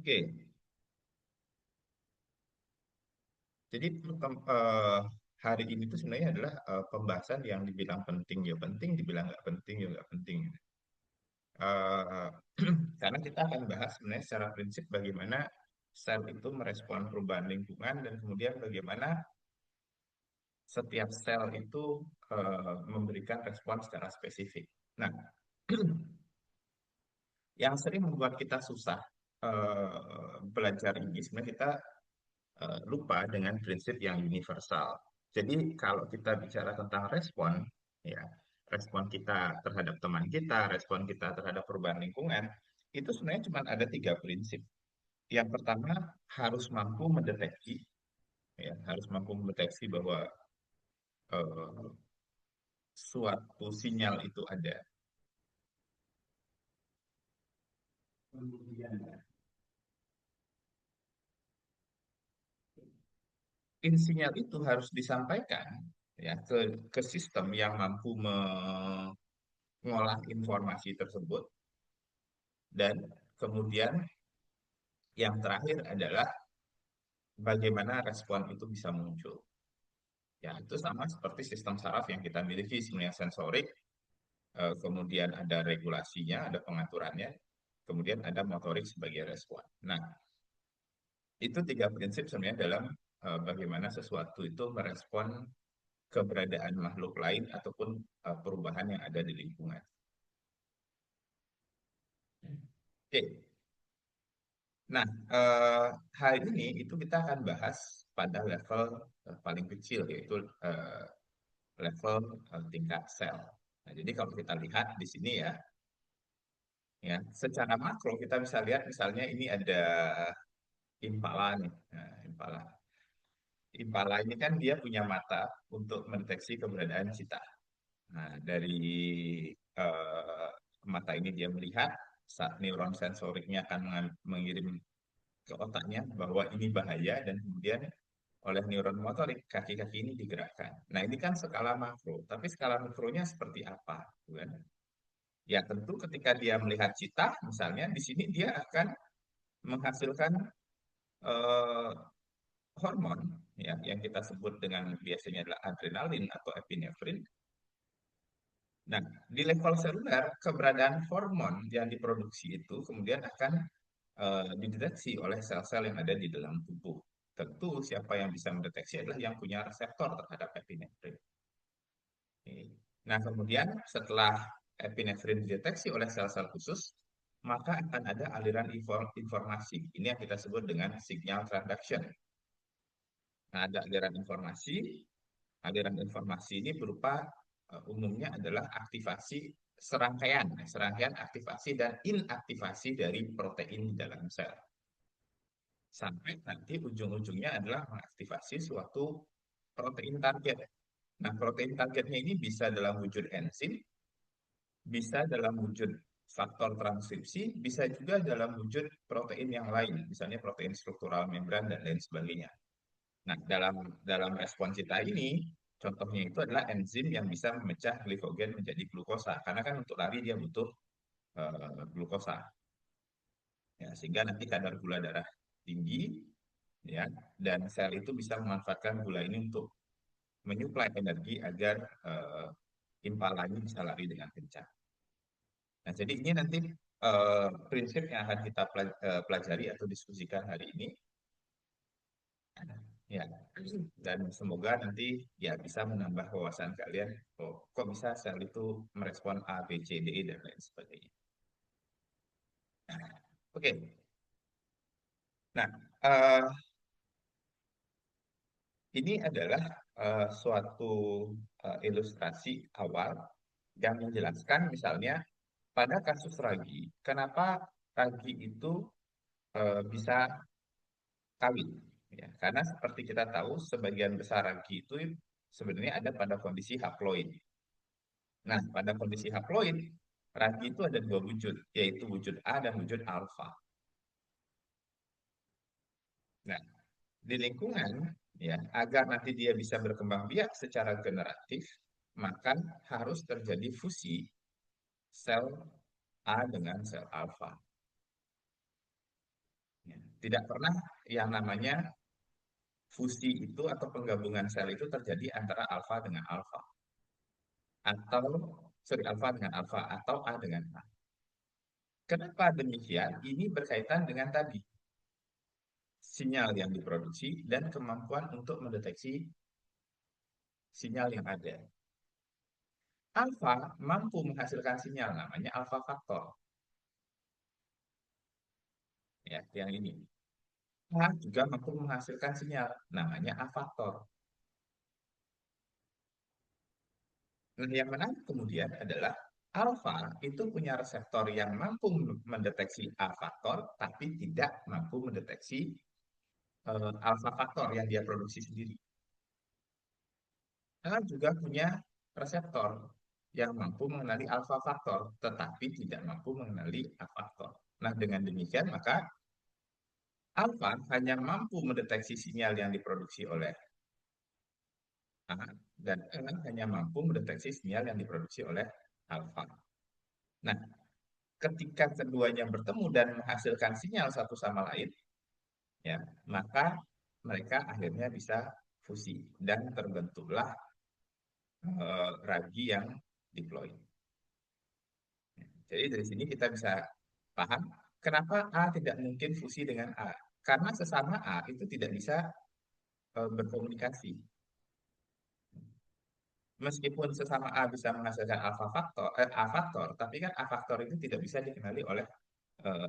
Oke, jadi hari ini tuh sebenarnya adalah pembahasan yang dibilang penting ya penting, dibilang nggak penting ya nggak penting. Eh, karena kita akan bahas sebenarnya secara prinsip bagaimana sel itu merespon perubahan lingkungan dan kemudian bagaimana setiap sel itu memberikan respon secara spesifik. Nah, yang sering membuat kita susah belajar ini sebenarnya kita lupa dengan prinsip yang universal. Jadi kalau kita bicara tentang respon, ya respon kita terhadap teman kita, respon kita terhadap perubahan lingkungan, itu sebenarnya cuma ada tiga prinsip. Yang pertama harus mampu mendeteksi, ya harus mampu mendeteksi bahwa eh, suatu sinyal itu ada. Kemudian sinyal itu harus disampaikan ya ke sistem yang mampu mengolah informasi tersebut dan kemudian yang terakhir adalah bagaimana respon itu bisa muncul. Ya, itu sama seperti sistem saraf yang kita miliki, sebenarnya sensorik, kemudian ada regulasinya, ada pengaturannya, kemudian ada motorik sebagai respon. Nah, itu tiga prinsip sebenarnya dalam bagaimana sesuatu itu merespon keberadaan makhluk lain ataupun perubahan yang ada di lingkungan. Oke, nah hari ini itu kita akan bahas pada level paling kecil yaitu level tingkat sel. Nah, jadi kalau kita lihat di sini ya, ya secara makro kita bisa lihat misalnya ini ada impala nih. Nah, impala. Impala ini kan dia punya mata untuk mendeteksi keberadaan cita. Nah, dari eh, mata ini dia melihat saat neuron sensoriknya akan mengirim ke otaknya bahwa ini bahaya dan kemudian oleh neuron motorik kaki-kaki ini digerakkan. Nah, ini kan skala makro, tapi skala mikronya seperti apa? Gitu kan? Ya, tentu ketika dia melihat cita, misalnya di sini dia akan menghasilkan eh, hormon ya yang kita sebut dengan biasanya adalah adrenalin atau epinefrin. Nah, di level seluler keberadaan hormon yang diproduksi itu kemudian akan dideteksi oleh sel-sel yang ada di dalam tubuh. Tentu siapa yang bisa mendeteksi adalah yang punya reseptor terhadap epinefrin. Nah, kemudian setelah epinefrin dideteksi oleh sel-sel khusus, maka akan ada aliran informasi. Ini yang kita sebut dengan signal transduction. Nah, ada aliran informasi. Aliran informasi ini berupa umumnya adalah aktivasi serangkaian aktivasi dan inaktivasi dari protein di dalam sel. Sampai nanti ujung-ujungnya adalah mengaktifasi suatu protein target. Nah, protein targetnya ini bisa dalam wujud enzim, bisa dalam wujud faktor transkripsi, bisa juga dalam wujud protein yang lain, misalnya protein struktural membran dan lain sebagainya. Nah, dalam dalam respon kita ini, contohnya itu adalah enzim yang bisa memecah glikogen menjadi glukosa, karena kan untuk lari dia butuh glukosa, ya, sehingga nanti kadar gula darah tinggi, ya, dan sel itu bisa memanfaatkan gula ini untuk menyuplai energi agar impala ini bisa lari dengan kencang. Nah, jadi ini nanti prinsip yang akan kita pelajari atau diskusikan hari ini. Ya, dan semoga nanti ya bisa menambah wawasan kalian. Oh, kok bisa sel itu merespon A, B, C, D, E, dan lain sebagainya. Oke, nah eh, ini adalah suatu ilustrasi awal yang menjelaskan misalnya pada kasus ragi, kenapa ragi itu bisa kawin. Ya, karena seperti kita tahu, sebagian besar ragi itu sebenarnya ada pada kondisi haploid. Nah, pada kondisi haploid, ragi itu ada dua wujud, yaitu wujud A dan wujud alfa. Nah, di lingkungan, ya, agar nanti dia bisa berkembang biak secara generatif, maka harus terjadi fusi sel A dengan sel alfa. Ya. Tidak pernah yang namanya fusi itu atau penggabungan sel itu terjadi antara alfa dengan alfa atau sorry alfa dengan alfa atau A dengan A. Kenapa demikian? Ini berkaitan dengan tadi sinyal yang diproduksi dan kemampuan untuk mendeteksi sinyal yang ada. Alfa mampu menghasilkan sinyal namanya alfa faktor, ya, yang ini. A juga mampu menghasilkan sinyal namanya A faktor. Nah, yang menarik kemudian adalah alfa itu punya reseptor yang mampu mendeteksi A faktor, tapi tidak mampu mendeteksi alfa faktor yang dia produksi sendiri. A juga punya reseptor yang mampu mengenali alfa faktor, tetapi tidak mampu mengenali A faktor. Nah, dengan demikian maka alfa hanya mampu mendeteksi sinyal yang diproduksi oleh A dan A hanya mampu mendeteksi sinyal yang diproduksi oleh alfa. Nah, ketika keduanya bertemu dan menghasilkan sinyal satu sama lain, ya, maka mereka akhirnya bisa fusi dan terbentuklah ragi yang diploid. Jadi dari sini kita bisa paham kenapa A tidak mungkin fusi dengan A. Karena sesama A itu tidak bisa berkomunikasi. Meskipun sesama A bisa menghasilkan A faktor, tapi kan A faktor itu tidak bisa dikenali oleh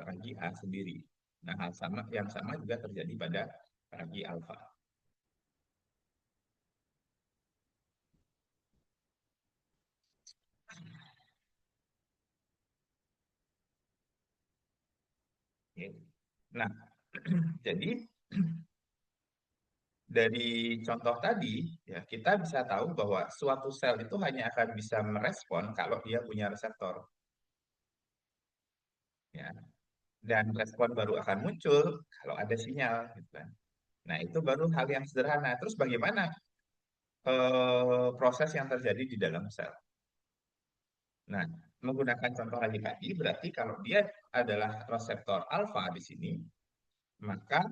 ragi A sendiri. Nah, hal sama yang sama juga terjadi pada ragi alfa. Ya. Nah, jadi dari contoh tadi, ya kita bisa tahu bahwa suatu sel itu hanya akan bisa merespon kalau dia punya reseptor, ya. Dan respon baru akan muncul kalau ada sinyal, gitu kan. Nah, itu baru hal yang sederhana. Terus bagaimana proses yang terjadi di dalam sel? Nah, menggunakan contoh lagi tadi, berarti kalau dia adalah reseptor alfa di sini, maka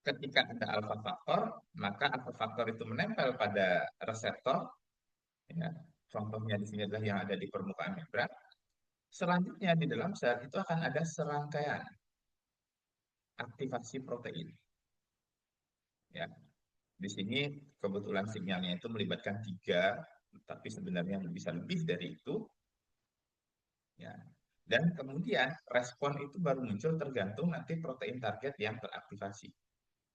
ketika ada alfa faktor, maka alfa faktor itu menempel pada reseptor, ya. Contohnya di sini adalah yang ada di permukaan membran. Selanjutnya di dalam sel itu akan ada serangkaian aktivasi protein, ya. Di sini kebetulan sinyalnya itu melibatkan tiga, tapi sebenarnya bisa lebih dari itu, ya. Dan kemudian respon itu baru muncul tergantung nanti protein target yang teraktivasi.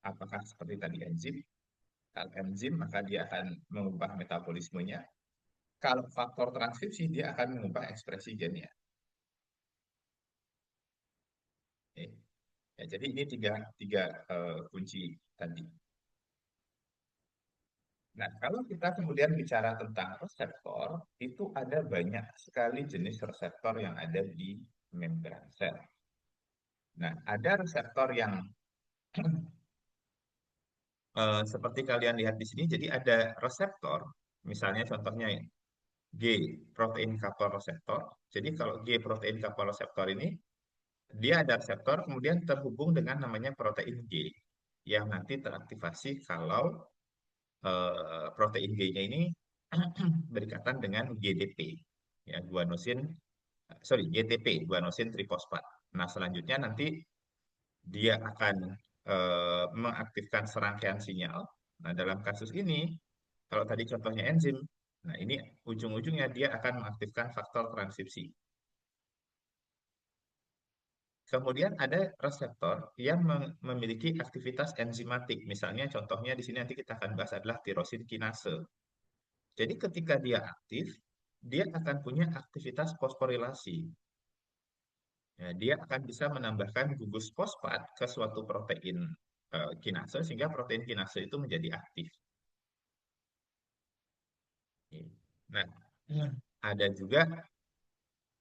Apakah seperti tadi enzim? Kalau enzim maka dia akan mengubah metabolismenya. Kalau faktor transkripsi dia akan mengubah ekspresi gennya. Oke. Ya, jadi ini tiga, tiga kunci tadi. Nah, kalau kita kemudian bicara tentang reseptor, itu ada banyak sekali jenis reseptor yang ada di membran sel. Nah, ada reseptor yang seperti kalian lihat di sini, jadi ada reseptor, misalnya contohnya G, protein couple reseptor. Jadi kalau G protein couple reseptor ini, dia ada reseptor kemudian terhubung dengan namanya protein G, yang nanti teraktivasi kalau protein G-nya ini berikatan dengan GDP, ya, GTP, guanosin trifosfat. Nah, selanjutnya nanti dia akan mengaktifkan serangkaian sinyal. Nah, dalam kasus ini, kalau tadi contohnya enzim, nah ini ujung-ujungnya dia akan mengaktifkan faktor transkripsi. Kemudian ada reseptor yang memiliki aktivitas enzimatik. Misalnya contohnya di sini nanti kita akan bahas adalah tirosin kinase. Jadi ketika dia aktif, dia akan punya aktivitas fosforilasi. Ya, dia akan bisa menambahkan gugus fosfat ke suatu protein kinase sehingga protein kinase itu menjadi aktif. Nah, ada juga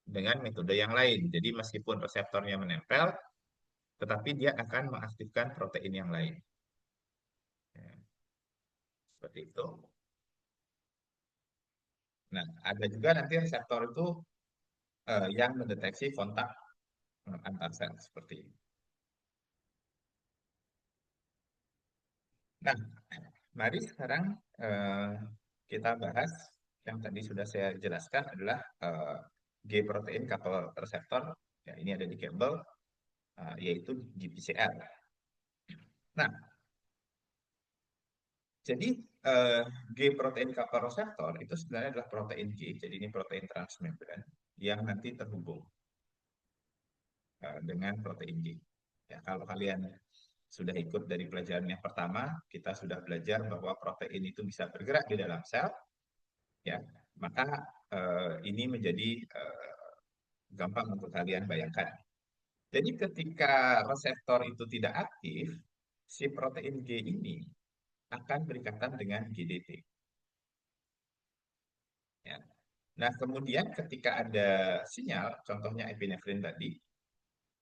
dengan metode yang lain. Jadi meskipun reseptornya menempel, tetapi dia akan mengaktifkan protein yang lain. Ya, seperti itu. Nah, ada juga nanti reseptor itu yang mendeteksi kontak antar sel seperti ini. Nah, mari sekarang eh, kita bahas yang tadi sudah saya jelaskan adalah G protein couple receptor. Ya, ini ada di kabel, yaitu GPCR. Nah, jadi eh, G protein couple receptor itu sebenarnya adalah protein G. Jadi ini protein transmembran yang nanti terhubung dengan protein G. Ya, kalau kalian sudah ikut dari pelajaran yang pertama, kita sudah belajar bahwa protein itu bisa bergerak di dalam sel, ya. Maka ini menjadi gampang untuk kalian bayangkan. Jadi ketika reseptor itu tidak aktif, si protein G ini akan berikatan dengan GDP. Ya. Nah, kemudian ketika ada sinyal, contohnya epinefrin tadi,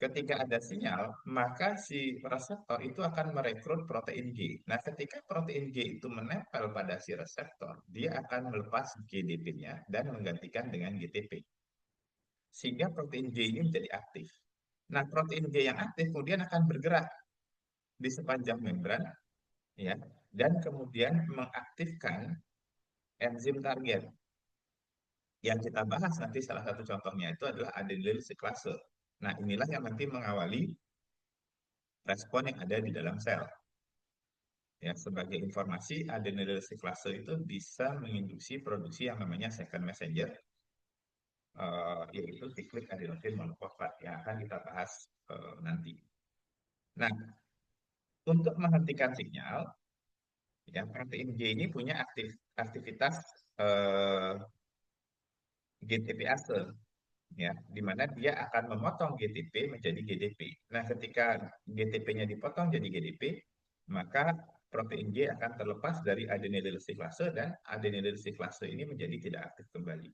ketika ada sinyal, maka si reseptor itu akan merekrut protein G. Nah, ketika protein G itu menempel pada si reseptor, dia akan melepas GDP-nya dan menggantikan dengan GTP. Sehingga protein G ini menjadi aktif. Nah, protein G yang aktif kemudian akan bergerak di sepanjang membran, ya, dan kemudian mengaktifkan enzim target. Yang kita bahas nanti salah satu contohnya itu adalah adenylyl siklase. Nah, inilah yang nanti mengawali respon yang ada di dalam sel. Ya, sebagai informasi, adenylyl siklase itu bisa menginduksi produksi yang namanya second messenger, yaitu siklik adenosin monofosfat yang akan kita bahas nanti. Nah, untuk menghentikan sinyal, ya, protein G ini punya aktivitas eh, GTPase, ya, di mana dia akan memotong GTP menjadi GDP. Nah, ketika GTP-nya dipotong jadi GDP, maka protein G akan terlepas dari adenylyl siklase dan adenylyl siklase ini menjadi tidak aktif kembali.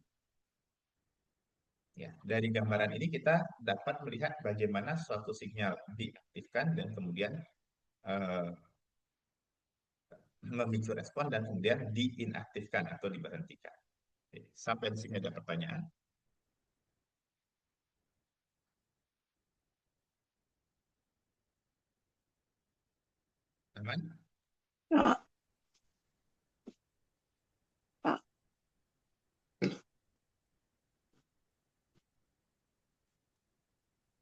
Ya, dari gambaran ini kita dapat melihat bagaimana suatu sinyal diaktifkan dan kemudian eh, memicu respon dan kemudian diinaktifkan atau diberhentikan. Oke, sampai di sini ada pertanyaan, aman? Pak, Pak,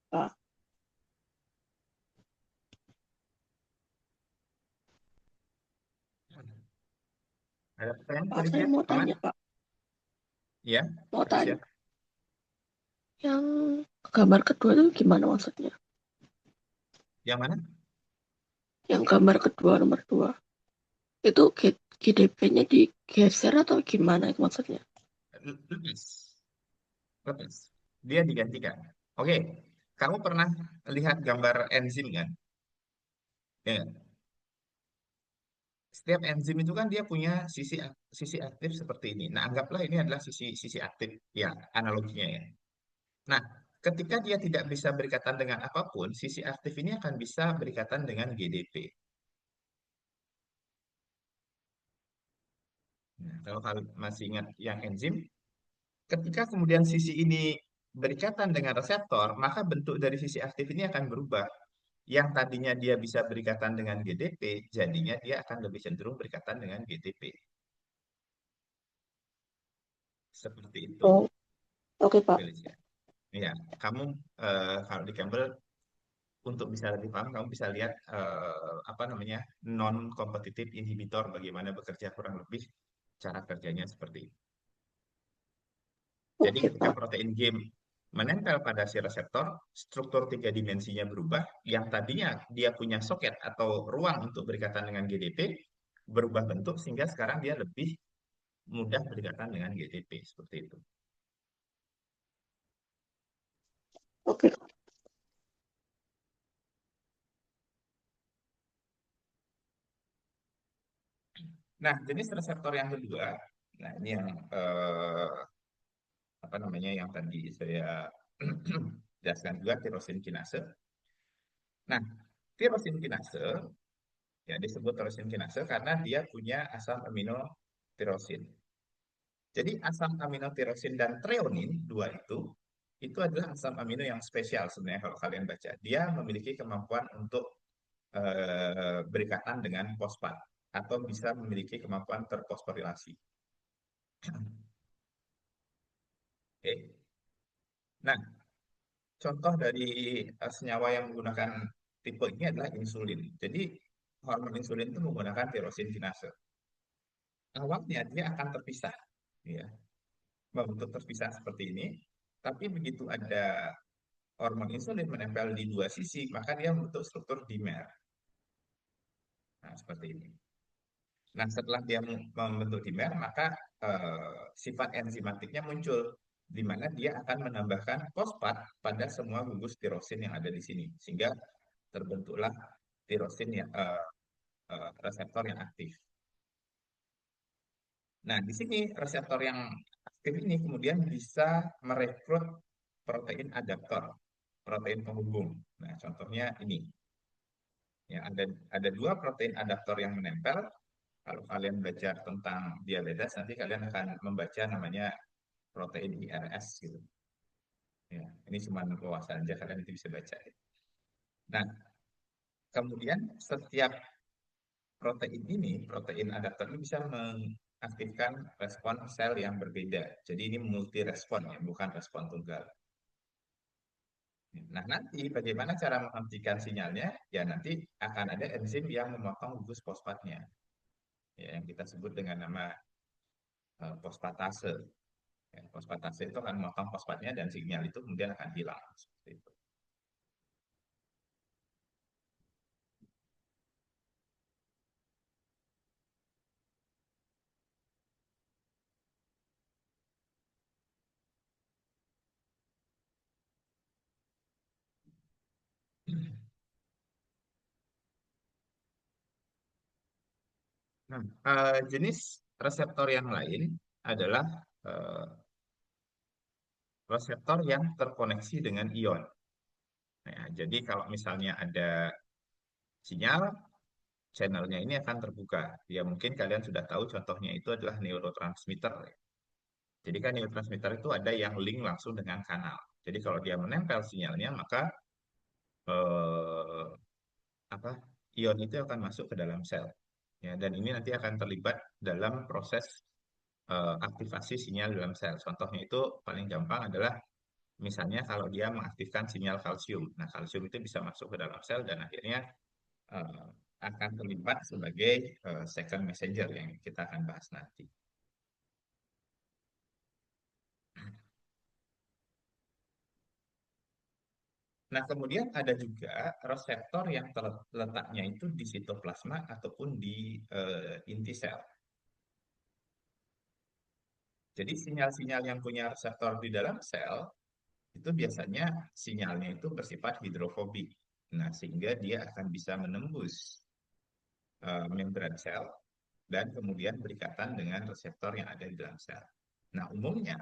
Pak, Ada pertanyaan, Pak, saya Felicia? mau Aman? tanya, Pak. Ya, Mau Felicia. tanya, yang gambar kedua itu gimana maksudnya? Yang mana? Yang gambar kedua, nomor dua. Itu GDP-nya digeser atau gimana itu maksudnya? Lepas. Lepas. Dia digantikan. Oke, kamu pernah lihat gambar enzim kan? Ya. Setiap enzim itu kan dia punya sisi aktif seperti ini. Nah, anggaplah ini adalah sisi sisi aktif ya, analoginya ya. Nah, ketika dia tidak bisa berikatan dengan apapun, sisi aktif ini akan bisa berikatan dengan GDP. Nah, kalau kalian masih ingat yang enzim, ketika kemudian sisi ini berikatan dengan reseptor, maka bentuk dari sisi aktif ini akan berubah. Yang tadinya dia bisa berikatan dengan GDP, jadinya dia akan lebih cenderung berikatan dengan GTP. Seperti itu, Oh, oke, Pak. Felicia. Ya, kamu kalau di Campbell untuk bisa lebih paham, kamu bisa lihat apa namanya non-competitive inhibitor bagaimana bekerja kurang lebih cara kerjanya seperti itu. Jadi Oke, ketika Pak. protein G menempel pada si reseptor, struktur tiga dimensinya berubah. Yang tadinya dia punya soket atau ruang untuk berikatan dengan GDP, berubah bentuk sehingga sekarang dia lebih mudah berikatan dengan GDP seperti itu. Oke, Nah, jenis reseptor yang kedua, nah ini yang apa namanya yang tadi saya jelaskan juga tirosin kinase. Nah, tirosin kinase ya disebut tirosin kinase karena dia punya asam amino tirosin. Jadi asam amino tirosin dan treonin dua itu adalah asam amino yang spesial sebenarnya kalau kalian baca. Dia memiliki kemampuan untuk berikatan dengan fosfat. atau bisa memiliki kemampuan terfosforilasi. Oke. Nah, contoh dari senyawa yang menggunakan tipe ini adalah insulin. Jadi, hormon insulin itu menggunakan tirosin kinase. Awalnya dia akan terpisah, ya, membentuk terpisah seperti ini. Tapi begitu ada hormon insulin menempel di dua sisi, maka dia membentuk struktur dimer. Nah, seperti ini. Nah, setelah dia membentuk dimer, maka sifat enzimatiknya muncul, di mana dia akan menambahkan fosfat pada semua gugus tirosin yang ada di sini, sehingga terbentuklah tirosin yang reseptor yang aktif. Nah, di sini reseptor yang aktif ini kemudian bisa merekrut protein adaptor, protein penghubung. Nah, contohnya ini. Ya, ada dua protein adaptor yang menempel. Kalau kalian belajar tentang diabetes, nanti kalian akan membaca namanya protein IRS gitu. Ya, ini cuma wawasan aja, kalian nanti bisa baca. Nah, kemudian setiap protein adaptor ini bisa mengaktifkan respon sel yang berbeda. Jadi ini multi respon ya, bukan respon tunggal. Nah, nanti bagaimana cara menghentikan sinyalnya? Ya, nanti akan ada enzim yang memotong gugus fosfatnya, ya, yang kita sebut dengan nama fosfatase. Ya, fosfatase itu akan memotong fosfatnya dan sinyal itu kemudian akan hilang. Seperti itu. Nah, jenis reseptor yang lain adalah eh, reseptor yang terkoneksi dengan ion. Nah, jadi kalau misalnya ada sinyal, channelnya ini akan terbuka. Ya mungkin kalian sudah tahu contohnya itu adalah neurotransmitter. Jadi kan neurotransmitter itu ada yang link langsung dengan kanal. Jadi kalau dia menempel sinyalnya, maka eh, apa ion itu akan masuk ke dalam sel. Ya, dan ini nanti akan terlibat dalam proses aktivasi sinyal dalam sel. Contohnya itu paling gampang adalah misalnya kalau dia mengaktifkan sinyal kalsium. Nah, kalsium itu bisa masuk ke dalam sel dan akhirnya eh, akan terlibat sebagai second messenger yang kita akan bahas nanti. Nah, kemudian ada juga reseptor yang letaknya itu di sitoplasma ataupun di inti sel. Jadi sinyal-sinyal yang punya reseptor di dalam sel itu biasanya sinyalnya itu bersifat hidrofobik. Nah, sehingga dia akan bisa menembus membran sel dan kemudian berikatan dengan reseptor yang ada di dalam sel. Nah, umumnya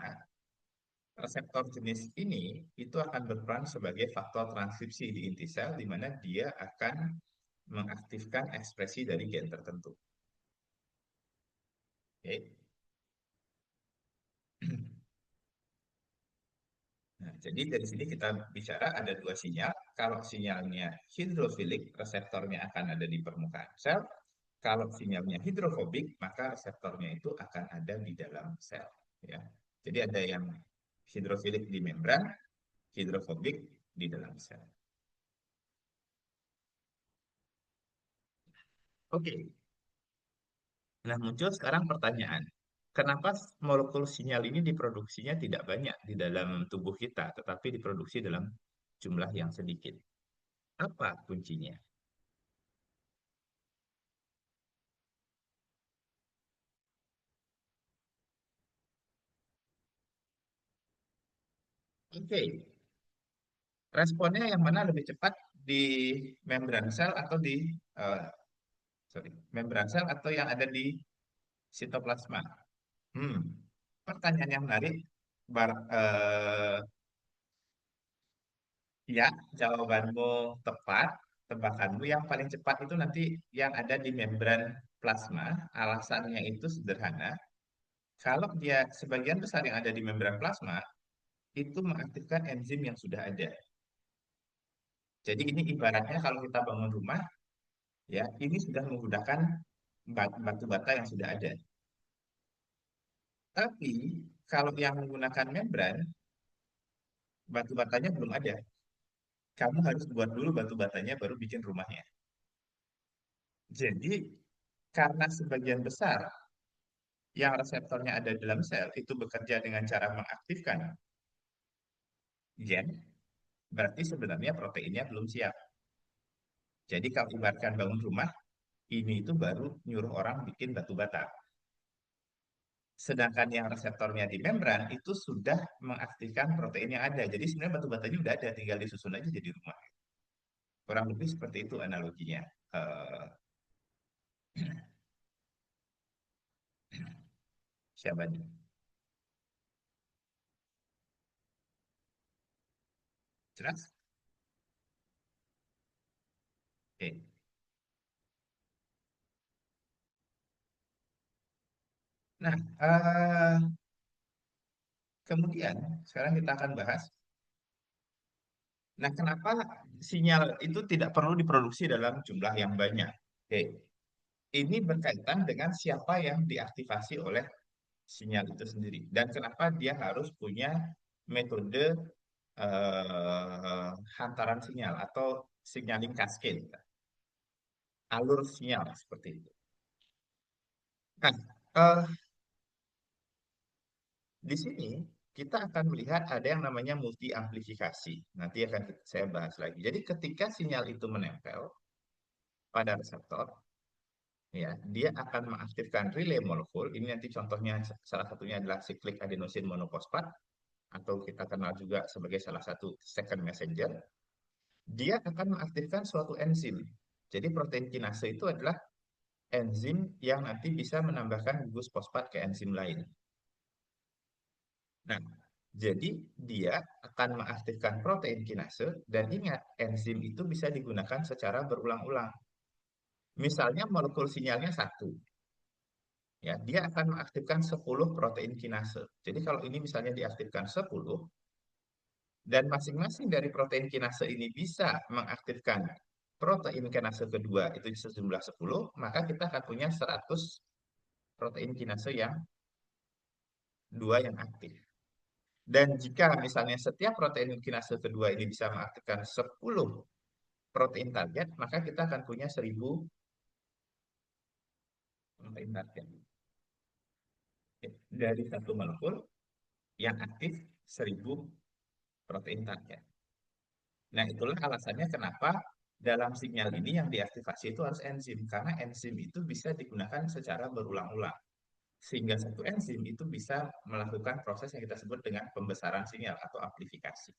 reseptor jenis ini itu akan berperan sebagai faktor transkripsi di inti sel di mana dia akan mengaktifkan ekspresi dari gen tertentu. Oke. Nah, jadi dari sini kita bicara ada dua sinyal. Kalau sinyalnya hidrofilik, reseptornya akan ada di permukaan sel. Kalau sinyalnya hidrofobik, maka reseptornya itu akan ada di dalam sel. Ya. Jadi ada yang hidrofilik di membran, hidrofobik di dalam sel. Oke, nah muncul sekarang pertanyaan. Kenapa molekul sinyal ini diproduksinya tidak banyak di dalam tubuh kita, tetapi diproduksi dalam jumlah yang sedikit? Apa kuncinya? Oke, responnya yang mana lebih cepat di membran sel atau di eh, sorry, membran sel atau yang ada di sitoplasma? Hmm, pertanyaan yang menarik. Ya, jawabanmu tepat. Tebakanmu yang paling cepat itu nanti yang ada di membran plasma. Alasannya itu sederhana. Kalau dia sebagian besar yang ada di membran plasma itu mengaktifkan enzim yang sudah ada. Jadi ini ibaratnya kalau kita bangun rumah, ya ini sudah menggunakan batu bata yang sudah ada. Tapi kalau yang menggunakan membran, batu batanya belum ada. Kamu harus buat dulu batu batanya baru bikin rumahnya. Jadi karena sebagian besar yang reseptornya ada dalam sel itu bekerja dengan cara mengaktifkan gen, berarti sebenarnya proteinnya belum siap. Jadi kalau ibaratkan bangun rumah, ini itu baru nyuruh orang bikin batu bata. Sedangkan yang reseptornya di membran itu sudah mengaktifkan protein yang ada. Jadi sebenarnya batu batanya udah ada, tinggal disusun aja jadi rumah. Kurang lebih seperti itu analoginya. Eh, siapa nih? Jelas? Oke. Nah, kemudian sekarang kita akan bahas. Nah, kenapa sinyal itu tidak perlu diproduksi dalam jumlah yang banyak? Oke. Ini berkaitan dengan siapa yang diaktifasi oleh sinyal itu sendiri dan kenapa dia harus punya metode hantaran sinyal atau signaling cascade, alur sinyal seperti itu. Nah, eh, di sini kita akan melihat ada yang namanya multi amplifikasi. Nanti akan saya bahas lagi. Jadi ketika sinyal itu menempel pada reseptor, ya, dia akan mengaktifkan relay molekul. Ini nanti contohnya salah satunya adalah siklik adenosin monofosfat atau kita kenal juga sebagai salah satu second messenger. Dia akan mengaktifkan suatu enzim. Jadi protein kinase itu adalah enzim yang nanti bisa menambahkan gugus fosfat ke enzim lain. Nah, jadi dia akan mengaktifkan protein kinase dan ingat enzim itu bisa digunakan secara berulang-ulang. Misalnya molekul sinyalnya satu, ya, dia akan mengaktifkan 10 protein kinase. Jadi kalau ini misalnya diaktifkan 10 dan masing-masing dari protein kinase ini bisa mengaktifkan protein kinase kedua itu sejumlah 10, maka kita akan punya 100 protein kinase yang dua yang aktif. Dan jika misalnya setiap protein kinase kedua ini bisa mengaktifkan 10 protein target, maka kita akan punya 1000 protein target. Dari satu molekul yang aktif 1000 protein target. Nah, itulah alasannya kenapa dalam sinyal ini yang diaktifasi itu harus enzim. Karena enzim itu bisa digunakan secara berulang-ulang. Sehingga satu enzim itu bisa melakukan proses yang kita sebut dengan pembesaran sinyal atau amplifikasi.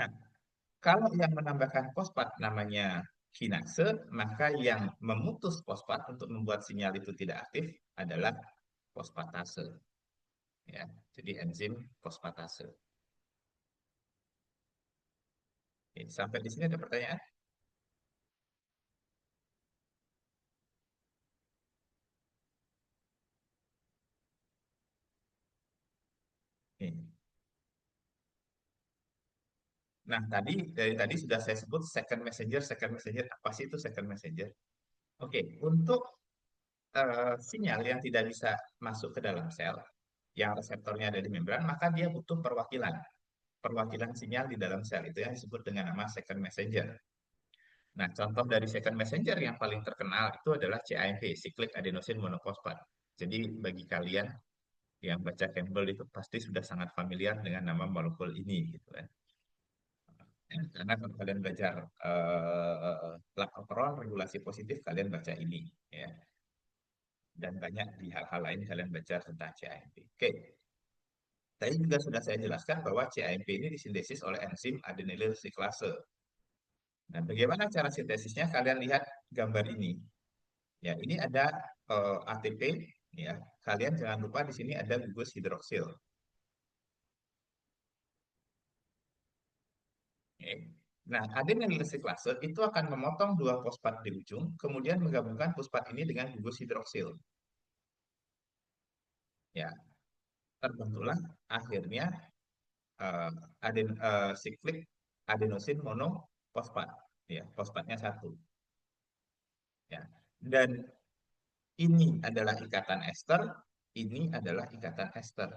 Nah, kalau yang menambahkan fosfat namanya kinase, maka yang memutus fosfat untuk membuat sinyal itu tidak aktif adalah fosfatase. Ya, jadi enzim fosfatase. Oke, sampai di sini ada pertanyaan? Oke. Nah, dari tadi sudah saya sebut second messenger, second messenger. Apa sih itu second messenger? Oke, untuk sinyal yang tidak bisa masuk ke dalam sel, yang reseptornya ada di membran, maka dia butuh perwakilan. Perwakilan sinyal di dalam sel itu yang disebut dengan nama second messenger. Nah, contoh dari second messenger yang paling terkenal itu adalah CAMP, cyclic adenosine monofosfat. Jadi bagi kalian yang baca Campbell itu pasti sudah sangat familiar dengan nama molekul ini gitu kan. Karena kalau kalian belajar laporan regulasi positif, kalian baca ini ya. Dan banyak di hal-hal lain kalian baca tentang CAMP. Oke, tadi juga sudah saya jelaskan bahwa CAMP ini disintesis oleh enzim adenylyl siklase. Nah, bagaimana cara sintesisnya? Kalian lihat gambar ini. Ya, ini ada ATP ya. Kalian jangan lupa di sini ada gugus hidroksil. Oke. Nah, adenylyl siklase itu akan memotong dua fosfat di ujung, kemudian menggabungkan fosfat ini dengan gugus hidroksil. Ya, terbentuklah akhirnya eh, siklik adenosin monofosfat. Ya, fosfatnya satu. Ya. Dan ini adalah ikatan ester, ini adalah ikatan ester.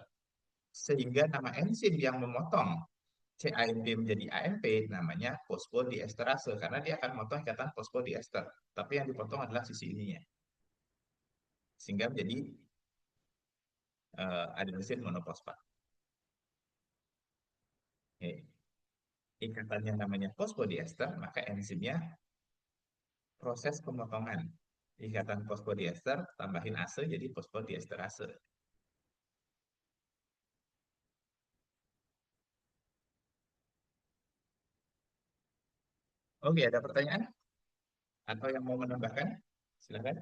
Sehingga nama enzim yang memotong CAMP menjadi AMP namanya fosfodiesterase karena dia akan memotong ikatan fosfodiester. Tapi yang dipotong adalah sisi ininya. Sehingga menjadi adenosin monofosfat. Oke. Ikatannya namanya fosfodiester, maka enzimnya proses pemotongan. Ikatan fosfodiester tambahin ase jadi fosfodiesterase. Oke, ada pertanyaan? Atau yang mau menambahkan? Silakan.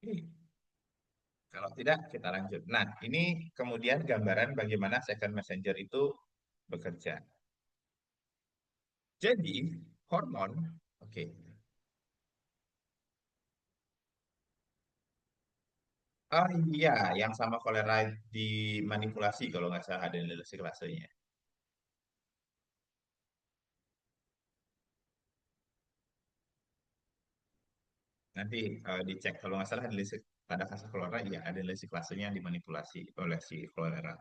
Oke. Kalau tidak, kita lanjut. Nah, ini kemudian gambaran bagaimana second messenger itu bekerja. Jadi, hormon, oke. Oh iya, yang sama kolera dimanipulasi kalau nggak salah ada nilai kelasnya. Nanti dicek kalau nggak salah ada pada kasus kolera, iya ada nilai kelasnya yang dimanipulasi oleh si kolera.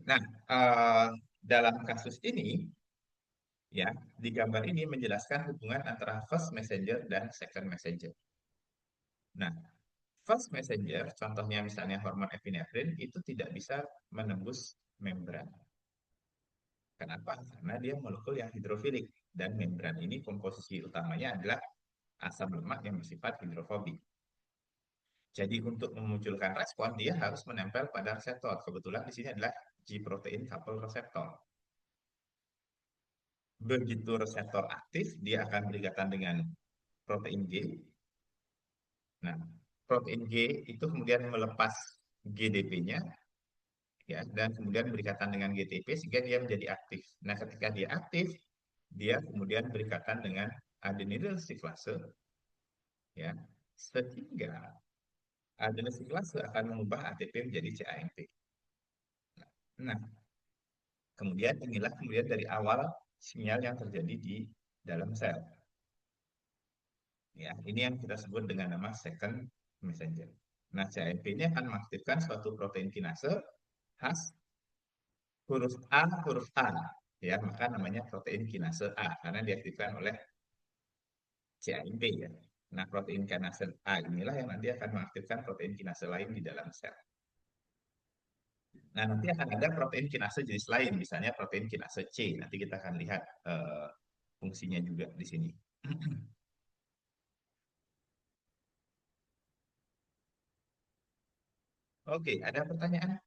Nah, eh, dalam kasus ini, ya, di gambar ini menjelaskan hubungan antara first messenger dan second messenger. Nah, first messenger, contohnya misalnya hormon epinefrin, itu tidak bisa menembus membran. Kenapa? Karena dia molekul yang hidrofilik. Dan membran ini komposisi utamanya adalah asam lemak yang bersifat hidrofobik. Jadi untuk memunculkan respon, dia harus menempel pada reseptor. Kebetulan di sini adalah G-protein couple receptor. Begitu reseptor aktif, dia akan berikatan dengan protein G. Nah, protein G itu kemudian melepas GDP-nya, ya, dan kemudian berikatan dengan GTP sehingga dia menjadi aktif. Nah, ketika dia aktif, dia kemudian berikatan dengan adenylyl siklase, ya, sehingga adenylyl siklase akan mengubah ATP menjadi CAMP. Nah, kemudian inilah kemudian dari awal sinyal yang terjadi di dalam sel. Ya, ini yang kita sebut dengan nama second messenger. Nah, CAMP ini akan mengaktifkan suatu protein kinase khas huruf A, huruf A. Ya, maka namanya protein kinase A karena diaktifkan oleh CAMP ya. Nah, protein kinase A inilah yang nanti akan mengaktifkan protein kinase lain di dalam sel. Nah, nanti akan ada protein kinase jenis lain, misalnya protein kinase C. Nanti kita akan lihat fungsinya juga di sini. Oke, ada pertanyaan?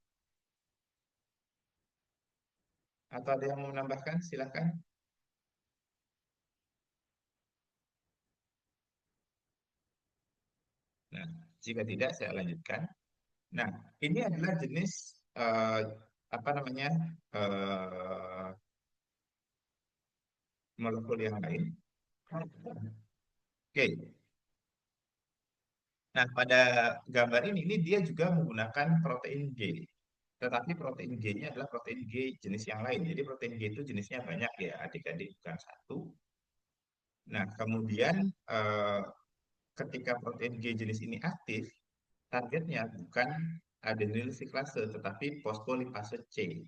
Atau ada yang mau menambahkan? Silakan. Nah, jika tidak, saya lanjutkan. Nah, ini adalah jenis apa namanya eh, molekul yang lain. Oke. Nah, pada gambar ini dia juga menggunakan protein G. Tetapi protein G-nya adalah protein G jenis yang lain. Jadi protein G itu jenisnya banyak ya, adik-adik bukan satu. Nah, kemudian eh, ketika protein G jenis ini aktif, targetnya bukan adenyl siklase, tetapi fosfolipase C.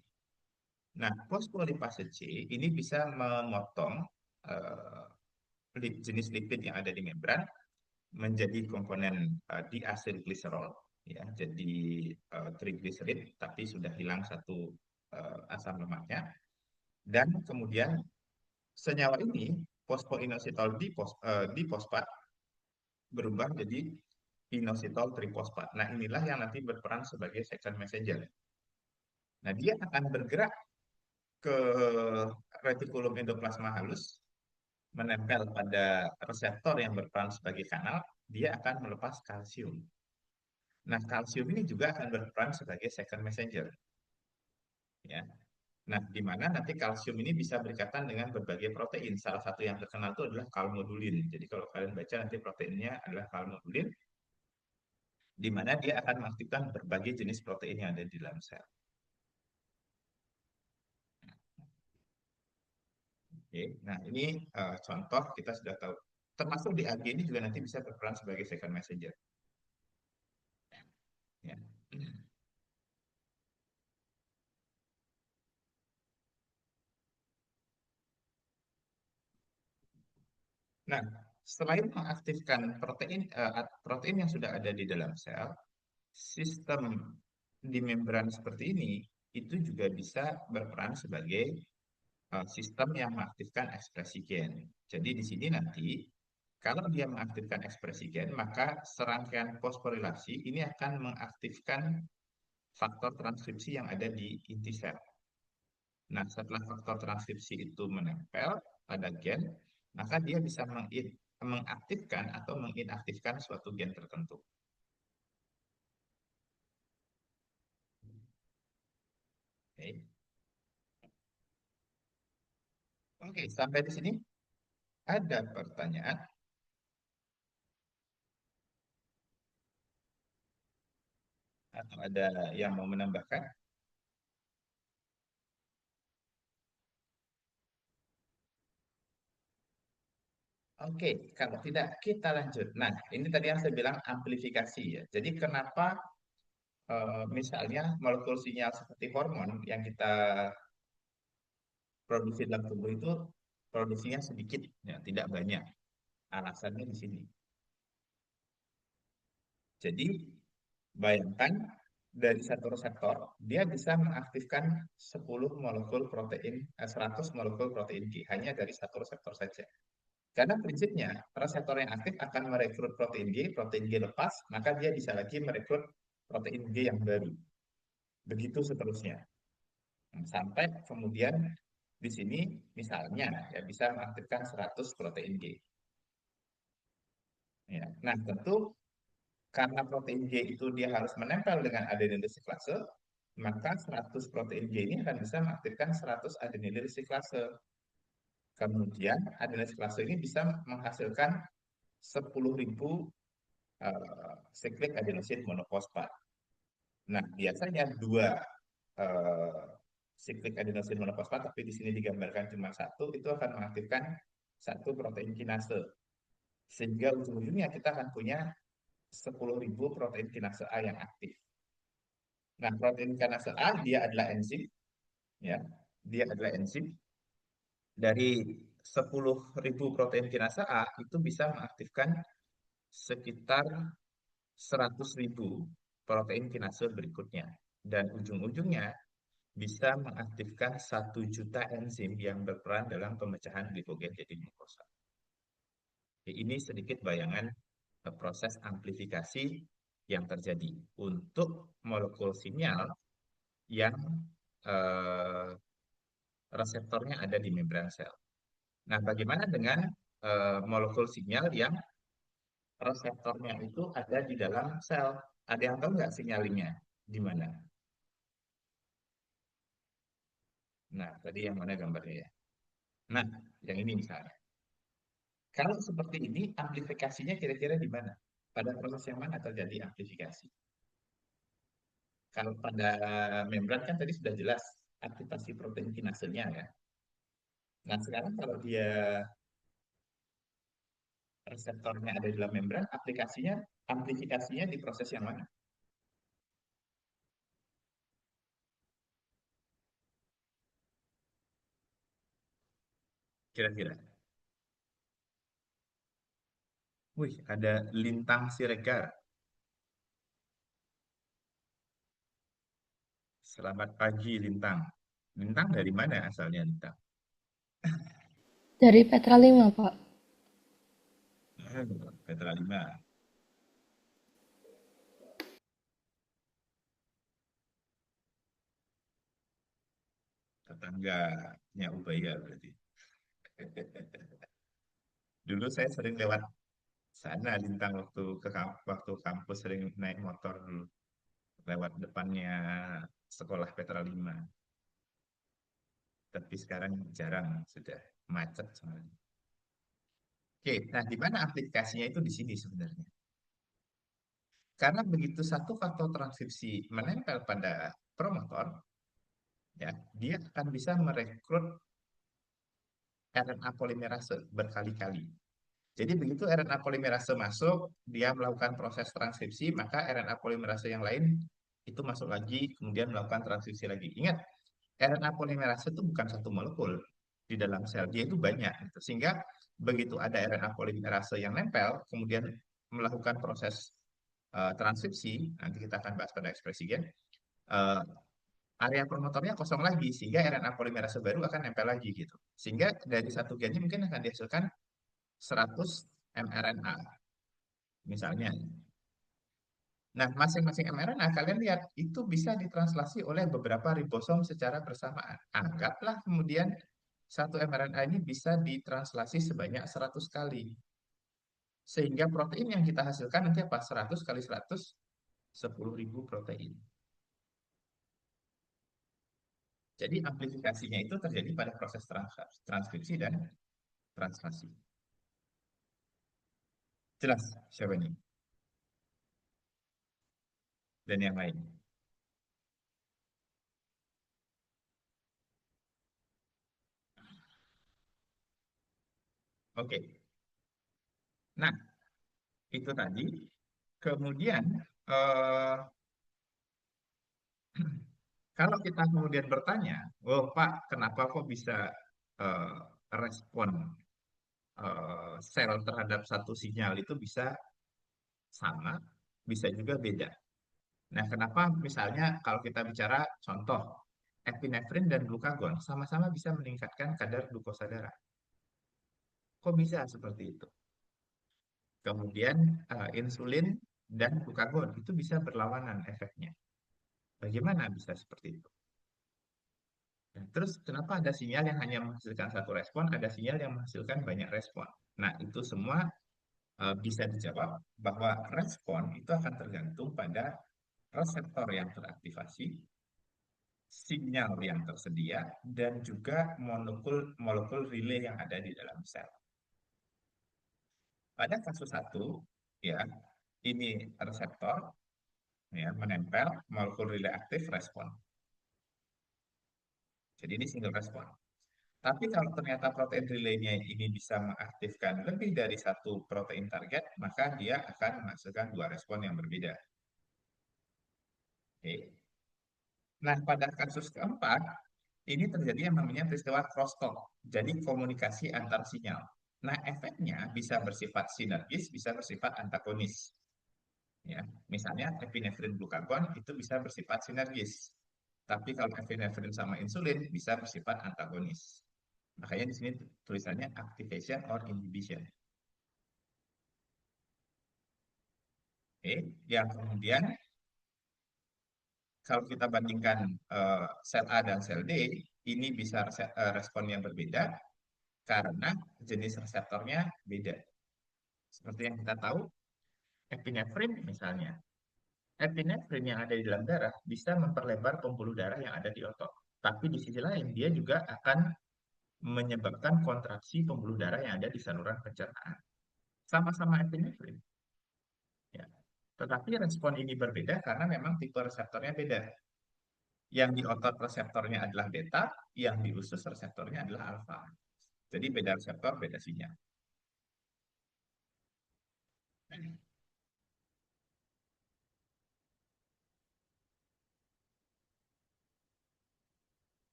Nah, fosfolipase C ini bisa memotong eh, jenis lipid yang ada di membran menjadi komponen diacylglycerol, ya, jadi trigliserid, tapi sudah hilang satu asam lemaknya. Dan kemudian senyawa ini fosfoinositol difosfat berubah jadi inositol trifosfat. Nah, inilah yang nanti berperan sebagai second messenger. Nah, dia akan bergerak ke retikulum endoplasma halus, menempel pada reseptor yang berperan sebagai kanal, dia akan melepas kalsium. Nah, kalsium ini juga akan berperan sebagai second messenger. Ya. Nah, di mana nanti kalsium ini bisa berikatan dengan berbagai protein. Salah satu yang terkenal itu adalah kalmodulin. Jadi kalau kalian baca nanti proteinnya adalah kalmodulin. di mana dia akan mengaktifkan berbagai jenis protein yang ada di dalam sel. Oke, nah ini contoh kita sudah tahu. Termasuk DAG ini juga nanti bisa berperan sebagai second messenger. Ya. Nah, selain mengaktifkan protein yang sudah ada di dalam sel, sistem di membran seperti ini itu juga bisa berperan sebagai sistem yang mengaktifkan ekspresi gen. Jadi di sini nanti kalau dia mengaktifkan ekspresi gen, maka serangkaian fosforilasi ini akan mengaktifkan faktor transkripsi yang ada di inti sel. Nah, setelah faktor transkripsi itu menempel pada gen, maka dia bisa mengaktifkan atau menginaktifkan suatu gen tertentu. Oke, oke, sampai di sini ada pertanyaan atau ada yang mau menambahkan? Oke, kalau tidak kita lanjut. Nah, ini tadi yang saya bilang amplifikasi ya. Jadi kenapa misalnya molekul sinyal seperti hormon yang kita produksi dalam tubuh itu produksinya sedikit, ya, tidak banyak. Alasannya di sini. Jadi bayangkan dari satu reseptor dia bisa mengaktifkan 10 molekul protein, 100 molekul protein G hanya dari satu reseptor saja. Karena prinsipnya reseptor yang aktif akan merekrut protein G lepas, maka dia bisa lagi merekrut protein G yang baru. Begitu seterusnya. Sampai kemudian di sini misalnya ya bisa mengaktifkan 100 protein G. Ya. Nah, tentu karena protein G itu dia harus menempel dengan adenin resiklase, maka 100 protein G ini akan bisa mengaktifkan 100 adenin resiklase. Kemudian adenin resiklase ini bisa menghasilkan 10.000 siklik adenosin monofosfat. Nah, biasanya dua uh, siklik adenosin monofosfat, tapi di sini digambarkan cuma satu, itu akan mengaktifkan satu protein kinase. Sehingga ujung-ujungnya kita akan punya 10.000 protein kinase A yang aktif. Nah, protein kinase A dia adalah enzim, ya, dia adalah enzim dari 10.000 protein kinase A itu bisa mengaktifkan sekitar 100.000 protein kinase berikutnya. Dan ujung-ujungnya bisa mengaktifkan 1 juta enzim yang berperan dalam pemecahan glikogen jadi glukosa. Ini sedikit bayangan proses amplifikasi yang terjadi untuk molekul sinyal yang eh, reseptornya ada di membran sel. Nah, bagaimana dengan molekul sinyal yang reseptornya itu ada di dalam sel? Ada yang tahu nggak sinyalnya di mana? Nah, tadi yang mana gambarnya ya? Nah, yang ini misalnya. Kalau seperti ini, amplifikasinya kira-kira di mana? Pada proses yang mana terjadi amplifikasi? Kalau pada membran kan tadi sudah jelas aktivasi protein kinasenya ya. Nah, sekarang kalau dia reseptornya ada di dalam membran, amplifikasinya di proses yang mana? Kira-kira. Wih, ada lintang Siregar. Selamat pagi, Lintang. Lintang dari mana asalnya, Lintang? Dari Petra 5, Pak. Petra 5, tetangganya Ubaya berarti. Dulu saya sering lewat sana, Lintang, waktu kampus sering naik motor dulu. Lewat depannya sekolah Petra 5. Tapi sekarang jarang, sudah macet sebenarnya. Oke, nah di mana aplikasinya itu di sini sebenarnya. Karena begitu satu faktor transkripsi menempel pada promotor, ya, dia akan bisa merekrut RNA polimerase berkali-kali. Jadi begitu RNA polimerase masuk, dia melakukan proses transkripsi, maka RNA polimerase yang lain itu masuk lagi, kemudian melakukan transkripsi lagi. Ingat, RNA polimerase itu bukan satu molekul di dalam sel, dia itu banyak. Gitu. Sehingga begitu ada RNA polimerase yang nempel, kemudian melakukan proses transkripsi, nanti kita akan bahas pada ekspresi gen, uh, area promotornya kosong lagi, sehingga RNA polimerase baru akan nempel lagi gitu. Sehingga dari satu gennya mungkin akan dihasilkan 100 mRNA misalnya. Nah, masing-masing mRNA kalian lihat itu bisa ditranslasi oleh beberapa ribosom secara bersamaan. Anggaplah kemudian satu mRNA ini bisa ditranslasi sebanyak 100 kali. Sehingga protein yang kita hasilkan nanti apa? 100 kali 100, 10.000 protein. Jadi amplifikasinya itu terjadi pada proses transkripsi dan translasi. Jelas siapa ini? Dan yang lain. Oke. Nah, itu tadi. Kemudian, eh, kalau kita kemudian bertanya, oh Pak, kenapa kok bisa eh, respon sel terhadap satu sinyal itu bisa sama, bisa juga beda. Nah, kenapa misalnya kalau kita bicara contoh, epinefrin dan glukagon sama-sama bisa meningkatkan kadar glukosa darah. Kok bisa seperti itu? Kemudian insulin dan glukagon itu bisa berlawanan efeknya. Bagaimana bisa seperti itu? Nah, terus kenapa ada sinyal yang hanya menghasilkan satu respon, ada sinyal yang menghasilkan banyak respon? Nah, itu semua bisa dijawab bahwa respon itu akan tergantung pada reseptor yang teraktivasi, sinyal yang tersedia, dan juga molekul relay yang ada di dalam sel. Pada kasus satu, ya, ini reseptor ya, menempel, molekul relay aktif, respon. Jadi ini single respon. Tapi kalau ternyata protein relay-nya ini bisa mengaktifkan lebih dari satu protein target, maka dia akan menghasilkan dua respon yang berbeda. Oke. Nah, pada kasus keempat, ini terjadi yang namanya peristiwa crosstalk, jadi komunikasi antar sinyal. Nah, efeknya bisa bersifat sinergis, bisa bersifat antagonis. Ya, misalnya epinefrin glukagon itu bisa bersifat sinergis. Tapi kalau epinefrin sama insulin bisa bersifat antagonis. Makanya di sini tulisannya activation or inhibition. Oke, yang kemudian kalau kita bandingkan sel A dan sel D, ini bisa respon yang berbeda karena jenis reseptornya beda. Seperti yang kita tahu, epinefrin misalnya. Epinefrin yang ada di dalam darah bisa memperlebar pembuluh darah yang ada di otot. Tapi di sisi lain, dia juga akan menyebabkan kontraksi pembuluh darah yang ada di saluran pencernaan. Sama-sama epinefrin. Ya. Tetapi respon ini berbeda karena memang tipe reseptornya beda. Yang di otot reseptornya adalah beta, yang di usus reseptornya adalah alfa. Jadi beda reseptor, beda sinyal.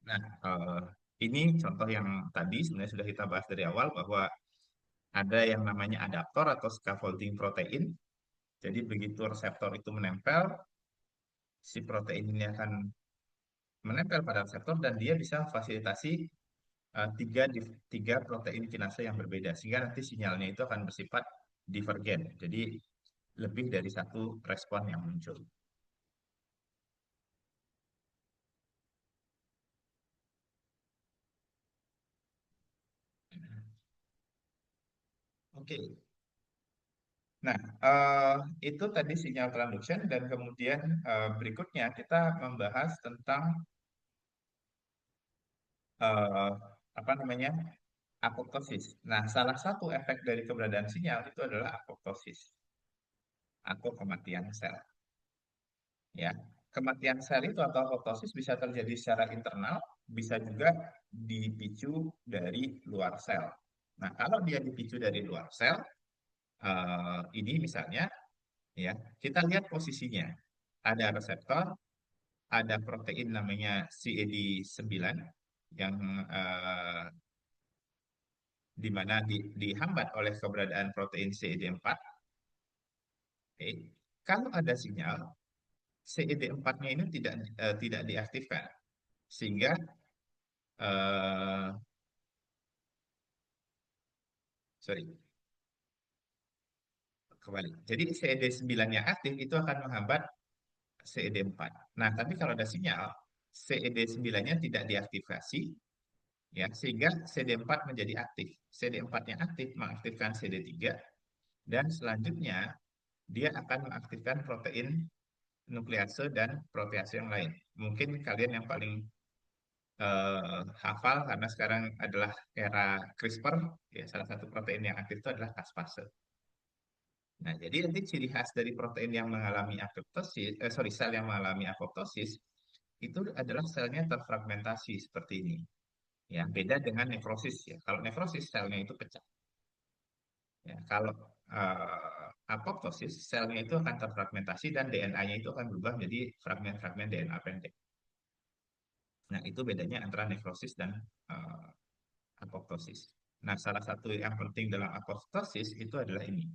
Nah, ini contoh yang tadi sebenarnya sudah kita bahas dari awal bahwa ada yang namanya adaptor atau scaffolding protein. Jadi begitu reseptor itu menempel, si protein ini akan menempel pada reseptor dan dia bisa fasilitasi tiga protein kinase yang berbeda sehingga nanti sinyalnya itu akan bersifat divergen. Jadi lebih dari satu respon yang muncul. Oke. Nah, itu tadi sinyal transduction dan kemudian berikutnya kita membahas tentang eh, apa namanya apoptosis. Nah, salah satu efek dari keberadaan sinyal itu adalah apoptosis. atau kematian sel. Ya, kematian sel itu atau apoptosis bisa terjadi secara internal, bisa juga dipicu dari luar sel. Nah, kalau dia dipicu dari luar sel, ini misalnya, ya, kita lihat posisinya. Ada reseptor, ada protein namanya CAD9 yang eh, di mana dihambat oleh keberadaan protein CAD4. Oke. Kalau ada sinyal, CAD4-nya ini tidak diaktifkan, sehingga eh, sorry, kembali. Jadi CAD9-nya aktif itu akan menghambat CAD4. Nah, tapi kalau ada sinyal, CAD9-nya tidak diaktifasi, ya, sehingga CD4 menjadi aktif. CD4-nya aktif mengaktifkan CD3, dan selanjutnya dia akan mengaktifkan protein nuklease dan protease yang lain. Mungkin kalian yang paling hafal karena sekarang adalah era CRISPR, ya, salah satu protein yang aktif itu adalah caspase. Nah, jadi nanti ciri khas dari protein yang mengalami apoptosis, sel yang mengalami apoptosis itu adalah selnya terfragmentasi seperti ini. Ya, beda dengan nefrosis, ya. Kalau nefrosis selnya itu pecah. Ya, kalau apoptosis selnya itu akan terfragmentasi dan DNA-nya itu akan berubah menjadi fragmen-fragmen DNA pendek. Nah, itu bedanya antara nefrosis dan eh, apoptosis. Nah, salah satu yang penting dalam apoptosis itu adalah ini.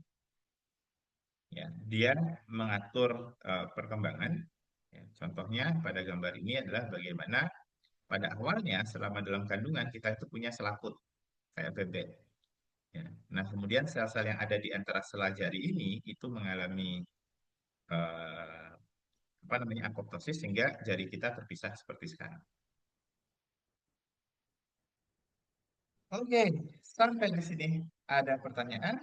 Ya, dia mengatur perkembangan. Ya, contohnya pada gambar ini adalah bagaimana pada awalnya selama dalam kandungan kita itu punya selaput kayak bebek. Ya. Nah, kemudian sel-sel yang ada di antara sela jari ini itu mengalami eh, apa namanya apoptosis sehingga jari kita terpisah seperti sekarang. Oke, sampai di sini ada pertanyaan.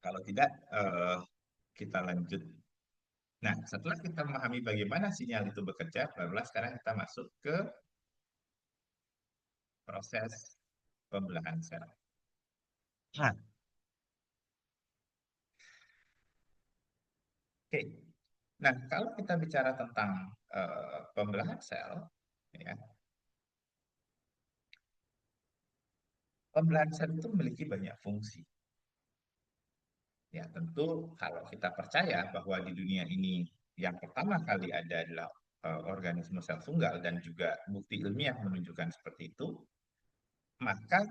Kalau tidak, kita lanjut. Nah, setelah kita memahami bagaimana sinyal itu bekerja, barulah sekarang kita masuk ke proses pembelahan sel. Nah, oke. Nah, kalau kita bicara tentang pembelahan sel, ya, pembelahan sel itu memiliki banyak fungsi. Ya, tentu kalau kita percaya bahwa di dunia ini yang pertama kali ada adalah organisme sel tunggal dan juga bukti ilmiah menunjukkan seperti itu, maka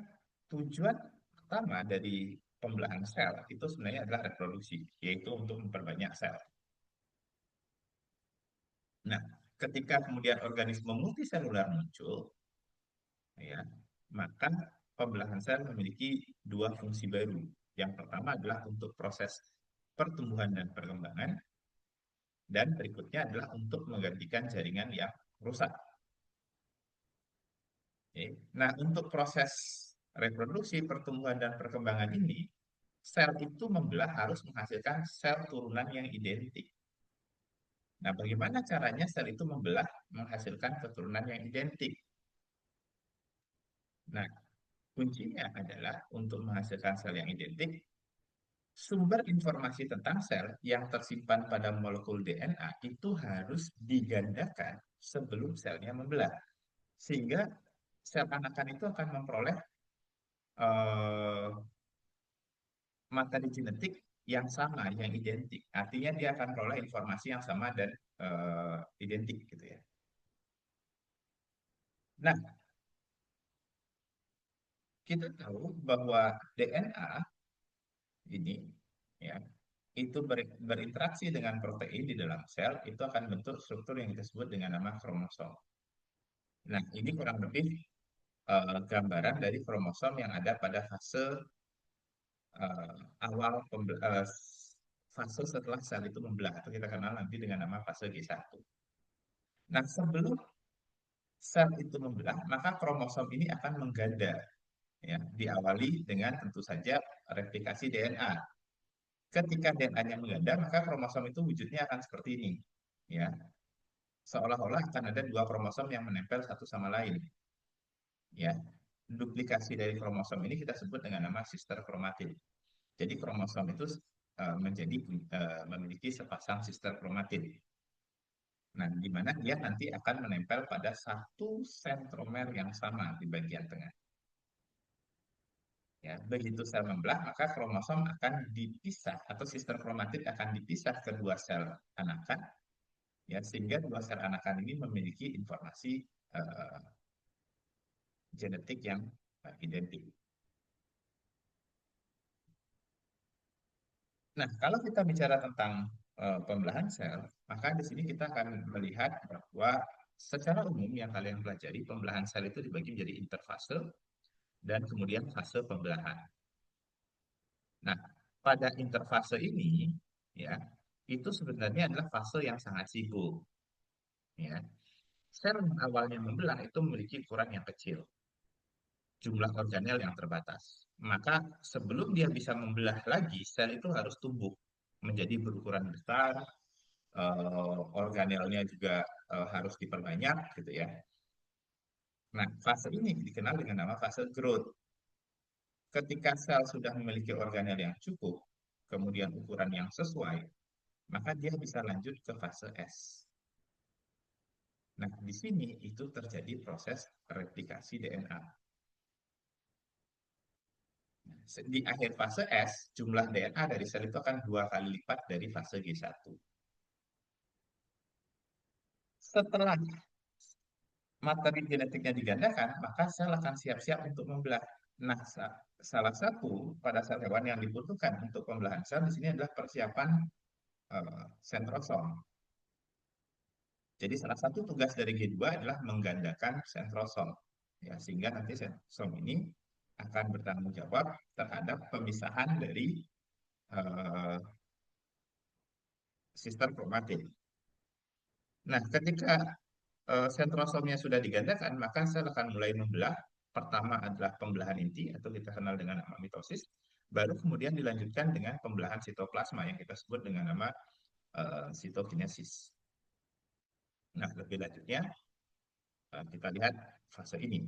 tujuan pertama dari pembelahan sel itu sebenarnya adalah reproduksi, yaitu untuk memperbanyak sel. Nah, ketika kemudian organisme multiselular muncul, ya, maka pembelahan sel memiliki dua fungsi baru. Yang pertama adalah untuk proses pertumbuhan dan perkembangan, dan berikutnya adalah untuk menggantikan jaringan yang rusak. Oke. Nah, untuk proses reproduksi, pertumbuhan, dan perkembangan ini, sel itu membelah harus menghasilkan sel turunan yang identik. Nah, bagaimana caranya sel itu membelah menghasilkan keturunan yang identik? Nah, kuncinya adalah untuk menghasilkan sel yang identik, sumber informasi tentang sel yang tersimpan pada molekul DNA itu harus digandakan sebelum selnya membelah. Sehingga sel anakan itu akan memperoleh eh, materi genetik yang sama, yang identik. Artinya dia akan memperoleh informasi yang sama dan identik gitu ya. Nah, kita tahu bahwa DNA ini, ya, itu berinteraksi dengan protein di dalam sel, itu akan bentuk struktur yang kita sebut dengan nama kromosom. Nah, ini kurang lebih gambaran dari kromosom yang ada pada fase eh, awal fase setelah sel itu membelah, atau kita kenal nanti dengan nama fase G1. Nah, sebelum sel itu membelah, maka kromosom ini akan mengganda, ya, diawali dengan tentu saja replikasi DNA. Ketika DNA-nya mengganda, maka kromosom itu wujudnya akan seperti ini, ya. Seolah-olah akan ada dua kromosom yang menempel satu sama lain, ya. Duplikasi dari kromosom ini kita sebut dengan nama sister kromatid. Jadi kromosom itu memiliki sepasang sister kromatid. Nah, di mana dia nanti akan menempel pada satu sentromer yang sama di bagian tengah. Ya, begitu sel membelah, maka kromosom akan dipisah atau sister kromatid akan dipisah ke dua sel anakan, ya, sehingga dua sel anakan ini memiliki informasi eh, genetik yang identik. Nah, kalau kita bicara tentang pembelahan sel, maka di sini kita akan melihat bahwa secara umum yang kalian pelajari, pembelahan sel itu dibagi menjadi interfase dan kemudian fase pembelahan. Nah, pada interfase ini, ya, itu sebenarnya adalah fase yang sangat sibuk. Ya. Sel yang awalnya membelah itu memiliki ukuran yang kecil, jumlah organel yang terbatas. Maka sebelum dia bisa membelah lagi, sel itu harus tumbuh menjadi berukuran besar, organelnya juga harus diperbanyak, gitu ya. Nah, fase ini dikenal dengan nama fase growth. Ketika sel sudah memiliki organel yang cukup, kemudian ukuran yang sesuai, maka dia bisa lanjut ke fase S. Nah, di sini itu terjadi proses replikasi DNA. Di akhir fase S, jumlah DNA dari sel itu akan 2 kali lipat dari fase G1. Setelah materi genetiknya digandakan, maka sel akan siap-siap untuk membelah. Nah, salah satu pada sel hewan yang dibutuhkan untuk pembelahan sel di sini adalah persiapan sentrosom. Jadi salah satu tugas dari G2 adalah menggandakan sentrosom, ya, sehingga nanti sentrosom ini akan bertanggung jawab terhadap pemisahan dari uh, sister kromatid. Nah, ketika sentrosomnya sudah digandakan, maka sel akan mulai membelah. Pertama adalah pembelahan inti atau kita kenal dengan nama mitosis, baru kemudian dilanjutkan dengan pembelahan sitoplasma yang kita sebut dengan nama sitokinesis. Nah, lebih lanjutnya kita lihat fase ini.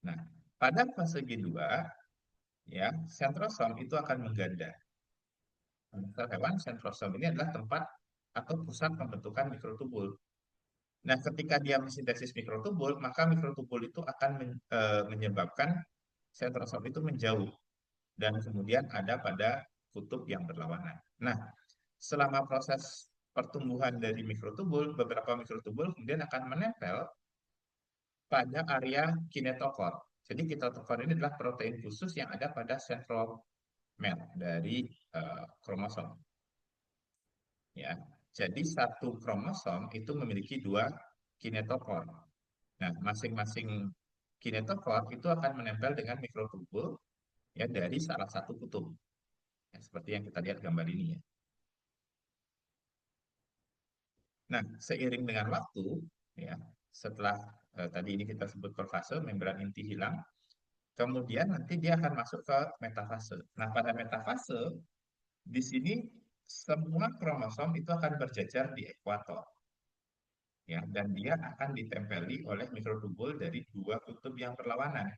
Nah, pada fase G2, ya, sentrosom itu akan mengganda. Pada hewan, sentrosom ini adalah tempat atau pusat pembentukan mikrotubul. Nah, ketika dia mensintesis mikrotubul, maka mikrotubul itu akan menyebabkan sentrosom itu menjauh dan kemudian ada pada kutub yang berlawanan. Nah, selama proses pertumbuhan dari mikrotubul, beberapa mikrotubul kemudian akan menempel pada area kinetokor. Jadi kinetokor ini adalah protein khusus yang ada pada sentromer dari kromosom. Ya, jadi satu kromosom itu memiliki 2 kinetokor. Nah, masing-masing kinetokor itu akan menempel dengan mikrotubul, ya, dari salah satu kutub. Ya, seperti yang kita lihat gambar ini, ya. Nah, seiring dengan waktu, ya, setelah tadi ini kita sebut profase, membran inti hilang, kemudian nanti dia akan masuk ke metafase. Nah, pada metafase, di sini semua kromosom itu akan berjajar di ekuator, ya, dan dia akan ditempeli oleh mikrotubul dari 2 kutub yang berlawanan.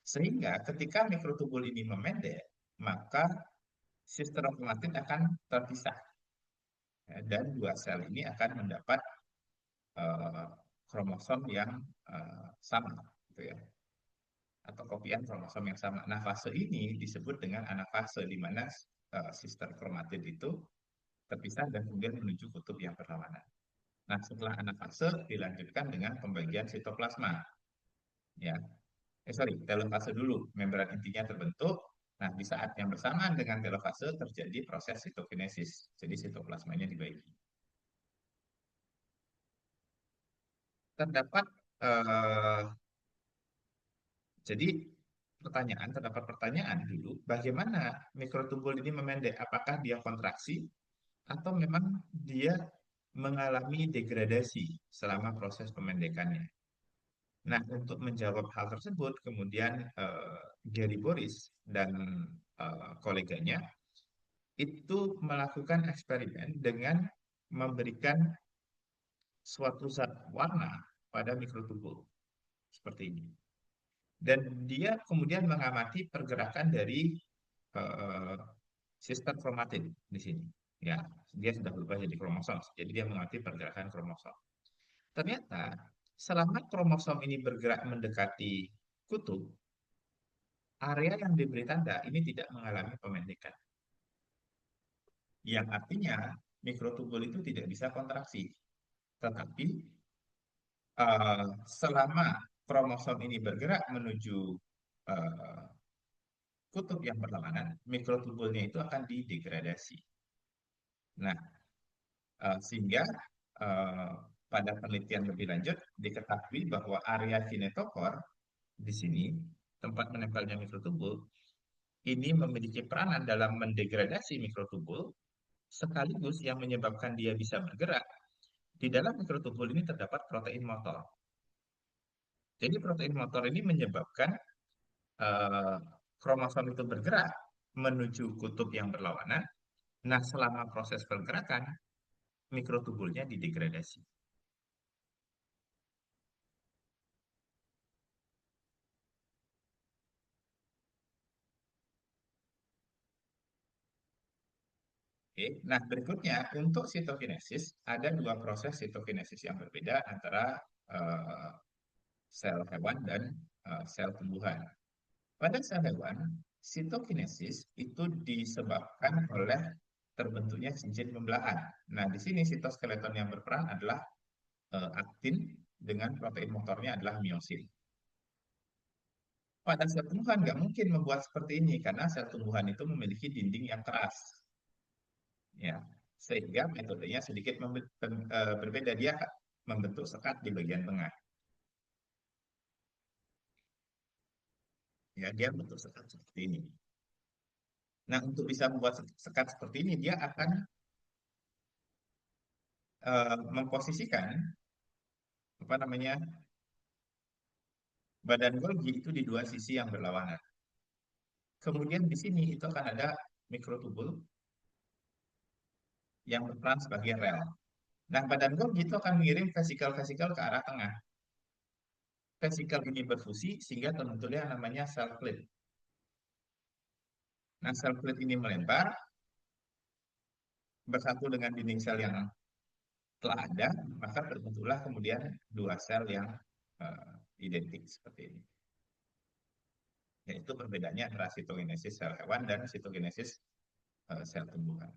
Sehingga ketika mikrotubul ini memendek, maka sistem kromatid akan terpisah, ya, dan 2 sel ini akan mendapat uh, kromosom yang sama, gitu ya, atau kopian kromosom yang sama. Nah, fase ini disebut dengan anafase, di mana sister kromatid itu terpisah dan kemudian menuju kutub yang berlawanan. Nah, setelah anafase dilanjutkan dengan pembagian sitoplasma, ya. Telofase dulu, membran intinya terbentuk. Nah, di saat yang bersamaan dengan telofase terjadi proses sitokinesis. Jadi sitoplasmanya dibagi. Terdapat eh, jadi terdapat pertanyaan dulu, bagaimana mikrotubul ini memendek? Apakah dia kontraksi atau memang dia mengalami degradasi selama proses pemendekannya? Nah, untuk menjawab hal tersebut, kemudian Gary Boris dan koleganya itu melakukan eksperimen dengan memberikan suatu zat warna pada mikrotubul seperti ini. Dan dia kemudian mengamati pergerakan dari eh, sistem kromatin di sini. Ya, dia sudah berubah jadi kromosom. Jadi dia mengamati pergerakan kromosom. Ternyata selama kromosom ini bergerak mendekati kutub, area yang diberi tanda ini tidak mengalami pemendekan. Yang artinya mikrotubul itu tidak bisa kontraksi. Tetapi selama kromosom ini bergerak menuju eh, kutub yang berlawanan, mikrotubulnya itu akan didegradasi. Nah, sehingga eh, pada penelitian lebih lanjut diketahui bahwa area kinetokor di sini, tempat menempelnya mikrotubul, ini memiliki peranan dalam mendegradasi mikrotubul, sekaligus yang menyebabkan dia bisa bergerak. Di dalam mikrotubul ini terdapat protein motor. Jadi protein motor ini menyebabkan eh, kromosom itu bergerak menuju kutub yang berlawanan. Nah, selama proses pergerakan, mikrotubulnya didegradasi. Oke. Nah, berikutnya untuk sitokinesis ada dua proses sitokinesis yang berbeda antara eh, sel hewan dan sel tumbuhan. Pada sel hewan, sitokinesis itu disebabkan oleh terbentuknya cincin pembelahan. Nah, di sini sitoskeleton yang berperan adalah aktin dengan protein motornya adalah miosin. Pada sel tumbuhan nggak mungkin membuat seperti ini karena sel tumbuhan itu memiliki dinding yang keras, ya, sehingga metodenya sedikit berbeda. Dia membentuk sekat di bagian tengah, ya, dia membentuk sekat seperti ini. Nah, untuk bisa membuat sekat seperti ini, dia akan memposisikan apa namanya badan Golgi itu di dua sisi yang berlawanan. Kemudian di sini itu akan ada mikrotubul yang berperan sebagai rel. Nah, badan Golgi itu akan mengirim vesikel-vesikel ke arah tengah. Vesikel ini berfusi sehingga terbentuknya namanya sel plate. Nah, sel plate ini melebar bersatu dengan dinding sel yang telah ada, maka terbentuklah kemudian dua sel yang identik seperti ini. Yaitu perbedaannya antara sitokinesis sel hewan dan sitokinesis sel tumbuhan.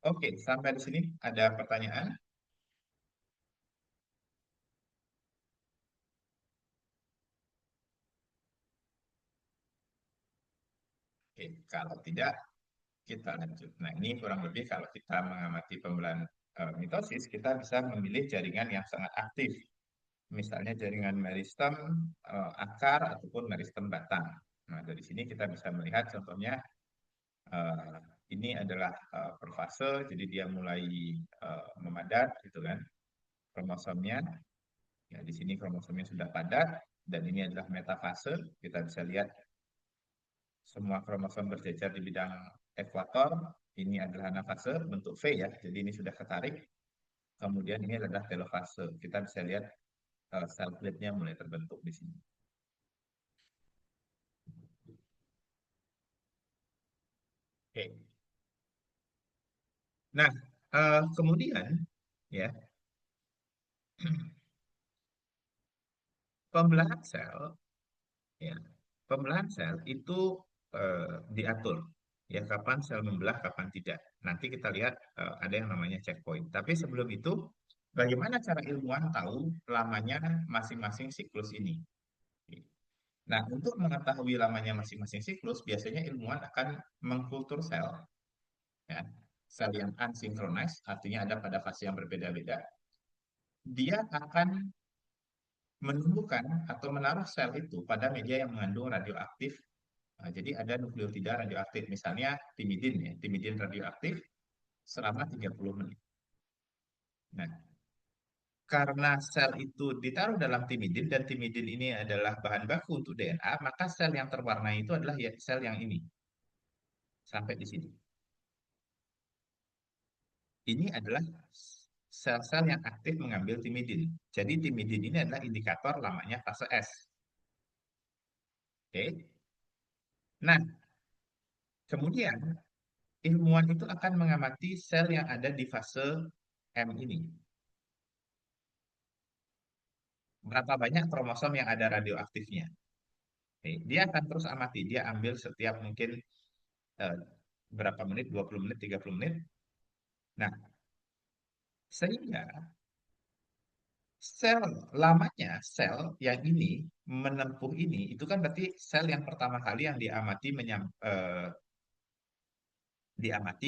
Oke, sampai di sini ada pertanyaan? Oke, kalau tidak, kita lanjut. Nah, ini kurang lebih kalau kita mengamati pembelahan mitosis, kita bisa memilih jaringan yang sangat aktif. Misalnya jaringan meristem akar ataupun meristem batang. Nah, dari sini kita bisa melihat contohnya eh, ini adalah profase, jadi dia mulai memadat gitu kan kromosomnya. Ya, di sini kromosomnya sudah padat dan ini adalah metafase. Kita bisa lihat semua kromosom berjejer di bidang ekuator. Ini adalah anafase bentuk V ya. Jadi ini sudah ketarik. Kemudian ini adalah telofase. Kita bisa lihat sel plate-nya mulai terbentuk di sini. Oke. Nah, kemudian ya pembelahan sel ya pembelahan sel itu diatur ya kapan sel membelah kapan tidak. Nanti kita lihat ada yang namanya checkpoint. Tapi sebelum itu, bagaimana cara ilmuwan tahu lamanya masing-masing siklus ini? Nah, untuk mengetahui lamanya masing-masing siklus, biasanya ilmuwan akan mengkultur sel, ya. Sel yang unsynchronized, artinya ada pada fase yang berbeda-beda. Dia akan menumbuhkan atau menaruh sel itu pada media yang mengandung radioaktif. Nah, jadi ada nukleotida radioaktif, misalnya timidin ya, timidin radioaktif selama 30 menit. Nah, karena sel itu ditaruh dalam timidin dan timidin ini adalah bahan baku untuk DNA, maka sel yang terwarnai itu adalah ya sel yang ini. Sampai di sini. Ini adalah sel-sel yang aktif mengambil timidin. Jadi timidin ini adalah indikator lamanya fase S. Oke. Nah, kemudian ilmuwan itu akan mengamati sel yang ada di fase M ini. Berapa banyak kromosom yang ada radioaktifnya. Oke. Dia akan terus amati. Dia ambil setiap mungkin eh, berapa menit, 20 menit, 30 menit. Nah, sehingga sel lamanya sel yang ini menempuh ini itu kan berarti sel yang pertama kali yang diamati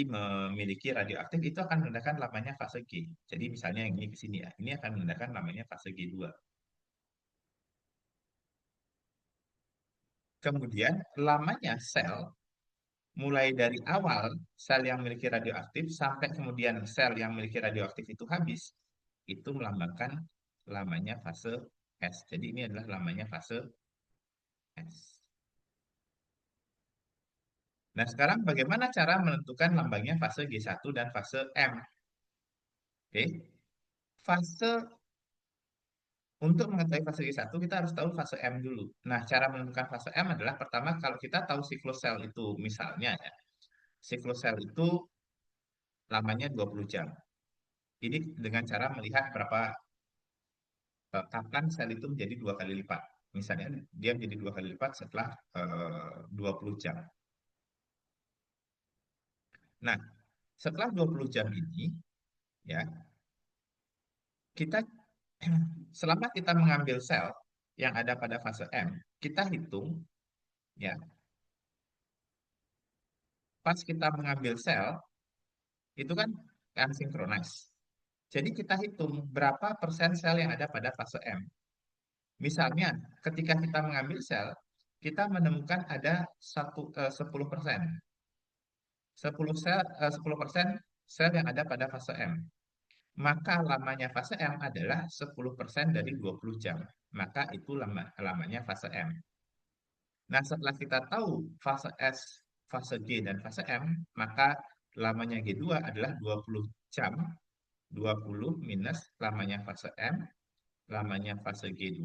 memiliki radioaktif itu akan menandakan lamanya fase G. Jadi misalnya yang ini ke sini ya, ini akan menandakan namanya fase G2. Kemudian lamanya sel mulai dari awal sel yang memiliki radioaktif sampai kemudian sel yang memiliki radioaktif itu habis, itu melambangkan lamanya fase S. Jadi ini adalah lamanya fase S. Nah, sekarang bagaimana cara menentukan lambangnya fase G1 dan fase M? Oke. Fase Untuk mengetahui fase G1 kita harus tahu fase M dulu. Nah, cara menentukan fase M adalah pertama kalau kita tahu siklus sel itu misalnya ya, siklus sel itu lamanya 20 jam. Ini dengan cara melihat kapan sel itu menjadi dua kali lipat. Misalnya dia menjadi dua kali lipat setelah 20 jam. Nah, setelah 20 jam ini ya, kita selama kita mengambil sel yang ada pada fase M, kita hitung ya, pas kita mengambil sel itu kan asinkronis. Jadi kita hitung berapa persen sel yang ada pada fase M. Misalnya, ketika kita mengambil sel, kita menemukan ada 10%. 10% sel yang ada pada fase M. Maka lamanya fase M adalah 10% dari 20 jam. Maka itu lamanya fase M. Nah, setelah kita tahu fase S, fase G, dan fase M, maka lamanya G2 adalah 20 jam. 20 minus lamanya fase M, lamanya fase G2,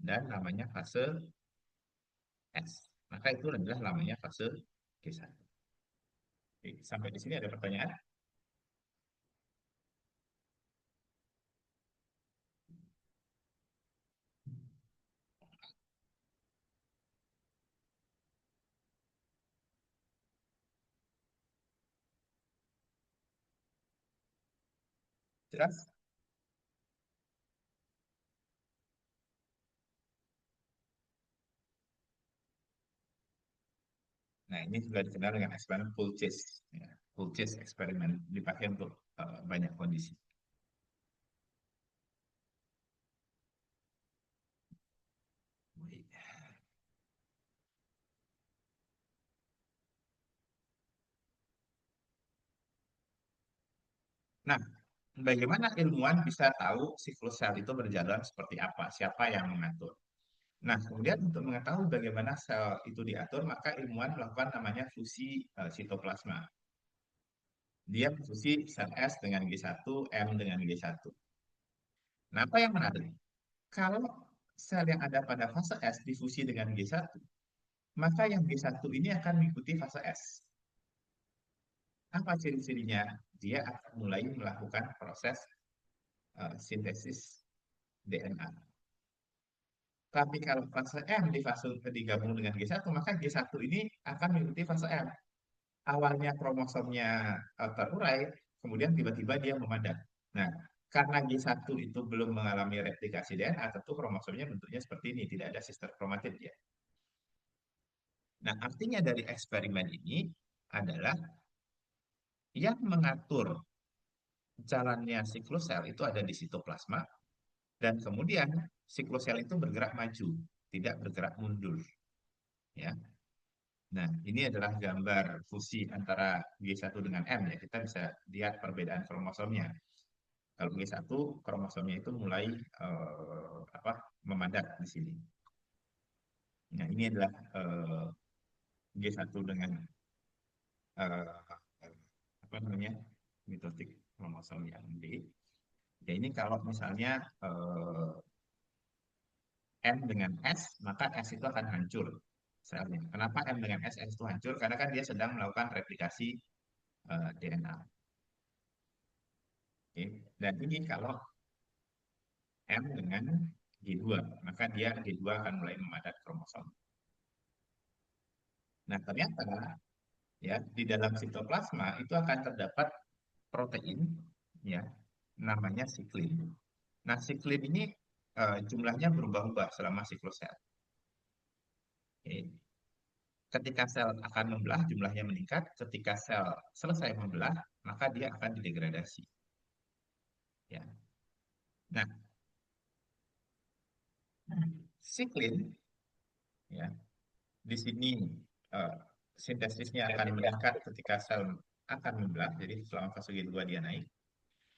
dan lamanya fase S. Maka itu adalah lamanya fase G1. Oke, sampai di sini ada pertanyaan? Jelas? Nah, ini juga dikenal dengan eksperimen Pulcis. Ya, Pulcis eksperimen dipakai untuk banyak kondisi. Nah, bagaimana ilmuwan bisa tahu siklus sel itu berjalan seperti apa? Siapa yang mengatur? Nah, kemudian untuk mengetahui bagaimana sel itu diatur, maka ilmuwan melakukan namanya fusi sitoplasma. Dia fusi sel S dengan G1, M dengan G1. Nah, apa yang menarik? Kalau sel yang ada pada fase S difusi dengan G1, maka yang G1 ini akan mengikuti fase S. Apa ciri-cirinya? Dia akan mulai melakukan proses sintesis DNA. Tapi kalau fase M digabung dengan G1, maka G1 ini akan mengikuti fase M. Awalnya kromosomnya terurai, kemudian tiba-tiba dia memadat. Nah, karena G1 itu belum mengalami replikasi DNA, tentu kromosomnya bentuknya seperti ini, tidak ada sister kromatid ya. Nah, artinya dari eksperimen ini adalah yang mengatur jalannya siklus sel itu ada di sitoplasma, dan kemudian siklus sel itu bergerak maju, tidak bergerak mundur. Ya. Nah, ini adalah gambar fusi antara G1 dengan M ya. Kita bisa lihat perbedaan kromosomnya. Kalau G1 kromosomnya itu mulai memadat di sini. Nah, ini adalah G1 dengan eh, apa namanya mitotik kromosom yang D. Ya ini kalau misalnya M dengan S, maka S itu akan hancur selnya. Kenapa M dengan S itu hancur? Karena kan dia sedang melakukan replikasi DNA. Oke. Dan ini kalau M dengan G2, maka dia G2 akan mulai memadat kromosom. Nah, ternyata ya di dalam sitoplasma itu akan terdapat protein ya namanya siklin. Nah, siklin ini jumlahnya berubah-ubah selama siklus sel. Oke. Ketika sel akan membelah, jumlahnya meningkat. Ketika sel selesai membelah, maka dia akan didegradasi. Ya. Nah, siklin ya di sini eh, sintesisnya akan meningkat ketika sel akan membelah. Jadi selama fase G2 dia naik.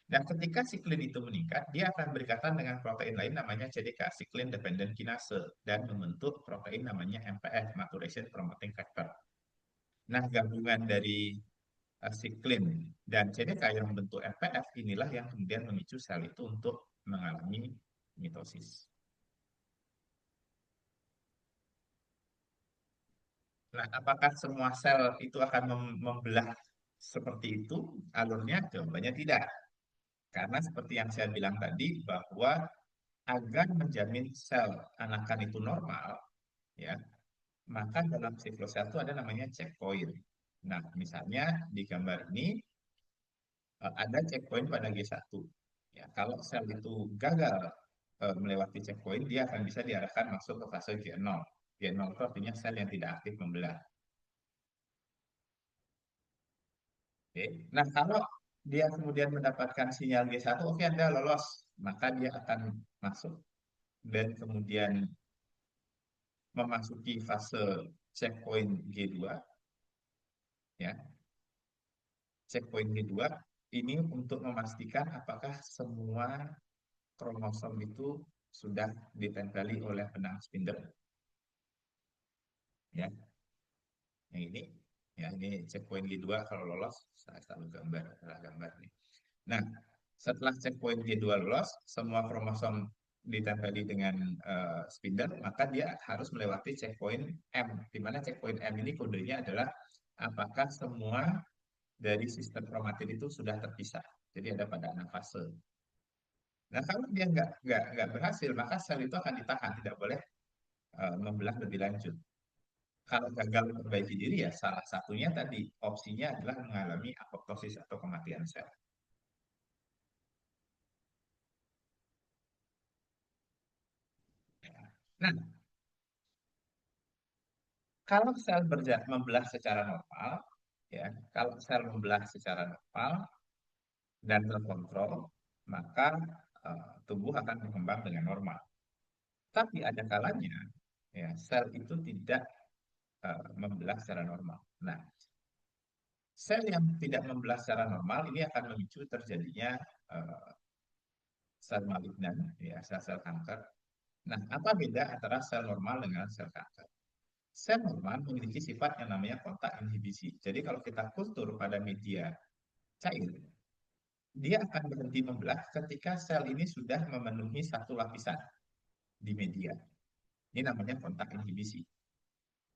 Dan ketika siklin itu meningkat, dia akan berikatan dengan protein lain namanya CDK, Cyclin Dependent Kinase, dan membentuk protein namanya MPF, Maturation Promoting Factor. Nah, gabungan dari siklin dan CDK yang membentuk MPF inilah yang kemudian memicu sel itu untuk mengalami mitosis. Nah, apakah semua sel itu akan membelah seperti itu? Alurnya jawabannya tidak. Karena seperti yang saya bilang tadi bahwa agar menjamin sel anakan itu normal, ya, maka dalam siklus sel itu ada namanya checkpoint. Nah, misalnya di gambar ini ada checkpoint pada G1. Ya, kalau sel itu gagal melewati checkpoint, dia akan bisa diarahkan masuk ke fase G0. G0 itu artinya sel yang tidak aktif membelah. Oke. Nah, kalau dia kemudian mendapatkan sinyal G1, oke, Anda lolos, maka dia akan masuk dan kemudian memasuki fase checkpoint G2, ya. Checkpoint G2 ini untuk memastikan apakah semua kromosom itu sudah ditempeli oleh benang spindle, ya. Yang ini, ya, ini checkpoint G2 kalau lolos, saya selalu gambar nih. Nah, setelah checkpoint G2 lolos, semua kromosom ditempeli dengan spindle, maka dia harus melewati checkpoint M, di mana checkpoint M ini kodenya adalah apakah semua dari sistem kromatin itu sudah terpisah. Jadi ada pada fase. Nah, kalau dia nggak berhasil, maka sel itu akan ditahan, tidak boleh membelah lebih lanjut. Kalau gagal memperbaiki diri ya salah satunya tadi opsinya adalah mengalami apoptosis atau kematian sel. Nah, kalau sel membelah secara normal, ya, kalau sel membelah secara normal dan terkontrol, maka tubuh akan berkembang dengan normal. Tapi ada kalanya, ya, sel itu tidak membelah secara normal. Nah, sel yang tidak membelah secara normal ini akan memicu terjadinya uh, sel malignan, ya, sel-sel kanker. Nah, apa beda antara sel normal dengan sel kanker? Sel normal memiliki sifat yang namanya kontak inhibisi. Jadi kalau kita kultur pada media cair, dia akan berhenti membelah ketika sel ini sudah memenuhi satu lapisan di media. Ini namanya kontak inhibisi.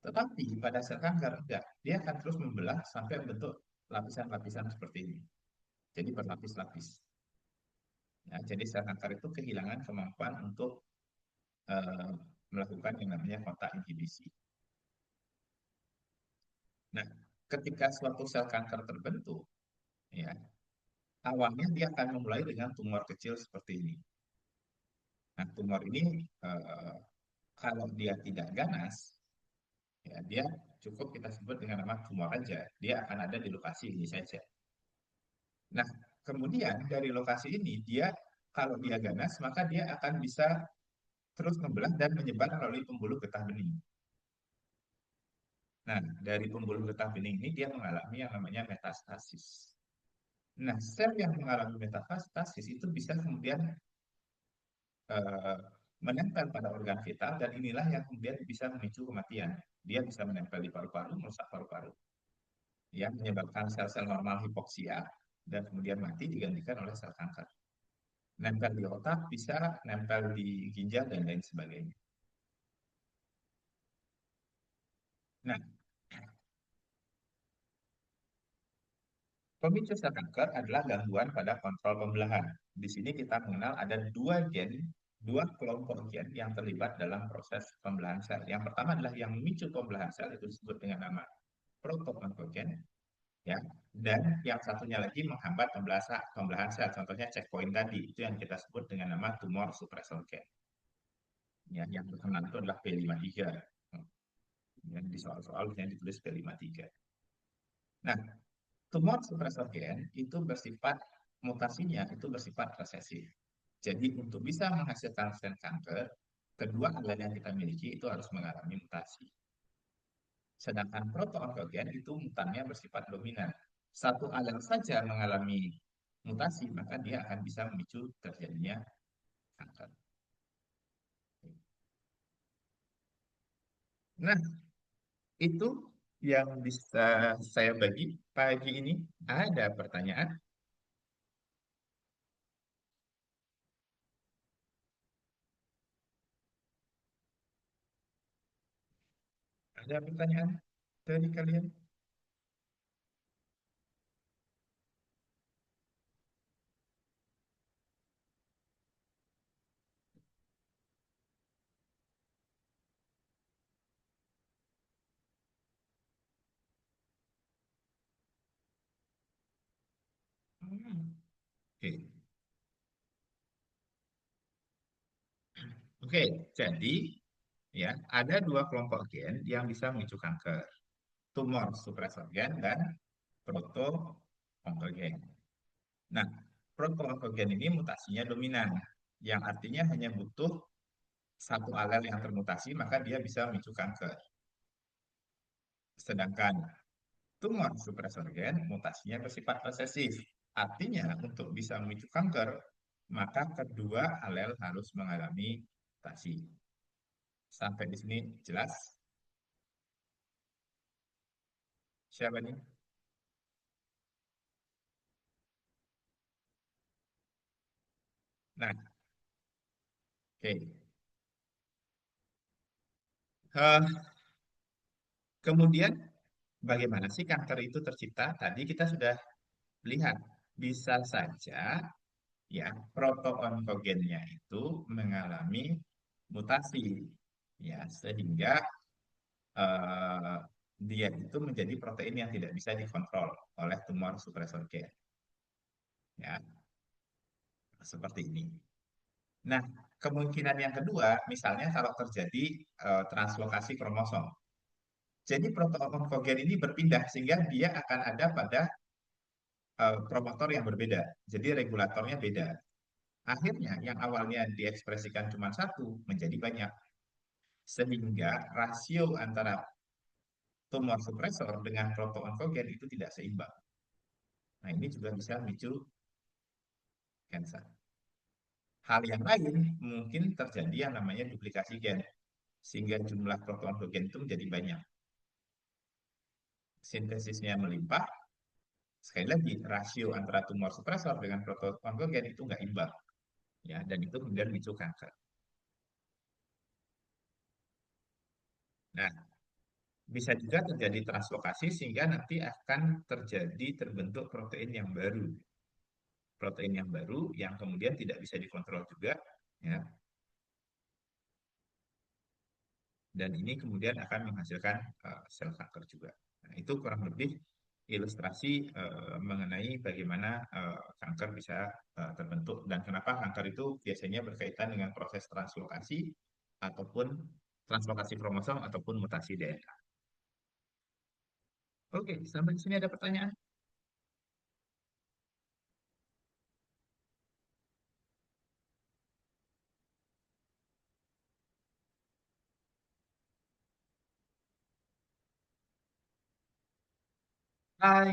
Tetapi pada sel kanker tidak, dia akan terus membelah sampai membentuk lapisan-lapisan seperti ini. Jadi berlapis-lapis. Ya, jadi sel kanker itu kehilangan kemampuan untuk uh, melakukan yang namanya kontak inhibisi. Nah, ketika suatu sel kanker terbentuk, ya, awalnya dia akan memulai dengan tumor kecil seperti ini. Nah, tumor ini kalau dia tidak ganas, ya dia cukup kita sebut dengan nama tumor aja. Dia akan ada di lokasi ini saja. Nah, kemudian dari lokasi ini dia kalau dia ganas maka dia akan bisa terus membelah dan menyebar melalui pembuluh getah bening. Nah, dari pembuluh getah bening ini dia mengalami yang namanya metastasis. Nah, sel yang mengalami metastasis itu bisa kemudian eh, menempel pada organ vital dan inilah yang kemudian bisa memicu kematian. Dia bisa menempel di paru-paru, merusak paru-paru, yang menyebabkan sel-sel normal hipoksia dan kemudian mati digantikan oleh sel kanker. Nempel di otak bisa nempel di ginjal dan lain sebagainya. Nah, pemicu sel kanker adalah gangguan pada kontrol pembelahan. Di sini kita mengenal ada dua gen, dua kelompok gen yang terlibat dalam proses pembelahan sel. Yang pertama adalah yang memicu pembelahan sel, itu disebut dengan nama proto-onkogen, ya. Dan yang satunya lagi menghambat pembelahan sel, contohnya checkpoint tadi, itu yang kita sebut dengan nama tumor suppressor gen. Ya, yang terkenal itu adalah P53. Yang di soal-soal yang ditulis P53. Nah, tumor suppressor gen itu bersifat mutasinya itu bersifat resesif. Jadi untuk bisa menghasilkan sel kanker, kedua alel yang kita miliki itu harus mengalami mutasi. Sedangkan proto-onkogen itu mutannya bersifat dominan. Satu alel saja mengalami mutasi, maka dia akan bisa memicu terjadinya kanker. Nah, itu yang bisa saya bagi pagi ini. Ada pertanyaan? Ada pertanyaan dari kalian? Hmm, Oke, Oke, jadi ya ada dua kelompok gen yang bisa memicu kanker, tumor suppressor gen dan proto-onkogen. Nah, proto-onkogen ini mutasinya dominan, yang artinya hanya butuh satu alel yang termutasi maka dia bisa memicu kanker. Sedangkan tumor suppressor gen mutasinya bersifat resesif. Artinya untuk bisa memicu kanker, maka kedua alel harus mengalami mutasi. Sampai di sini jelas? Siapa nih? Nah, oke. Kemudian bagaimana sih kanker itu tercipta? Tadi kita sudah lihat, bisa saja ya protoonkogennya itu mengalami mutasi ya sehingga eh, dia itu menjadi protein yang tidak bisa dikontrol oleh tumor suppressor gen ya seperti ini. Nah, kemungkinan yang kedua misalnya kalau terjadi translokasi kromosom. Jadi protoonkogen ini berpindah sehingga dia akan ada pada promotor yang berbeda. Jadi regulatornya beda. Akhirnya yang awalnya diekspresikan cuma satu menjadi banyak. Sehingga rasio antara tumor suppressor dengan proto-onkogen itu tidak seimbang. Nah, ini juga bisa memicu kanker. Hal yang lain mungkin terjadi yang namanya duplikasi gen, sehingga jumlah proto-onkogen itu menjadi banyak. Sintesisnya melimpah, sekali lagi rasio antara tumor suppressor dengan proto-onkogen itu nggak imbang. Ya, dan itu kemudian memicu kanker. Nah, bisa juga terjadi translokasi sehingga nanti akan terjadi terbentuk protein yang baru. Protein yang baru yang kemudian tidak bisa dikontrol juga, ya. Dan ini kemudian akan menghasilkan sel kanker juga. Nah, itu kurang lebih ilustrasi mengenai bagaimana kanker bisa terbentuk dan kenapa kanker itu biasanya berkaitan dengan proses translokasi ataupun translokasi kromosom ataupun mutasi DNA. Oke, sampai di sini ada pertanyaan?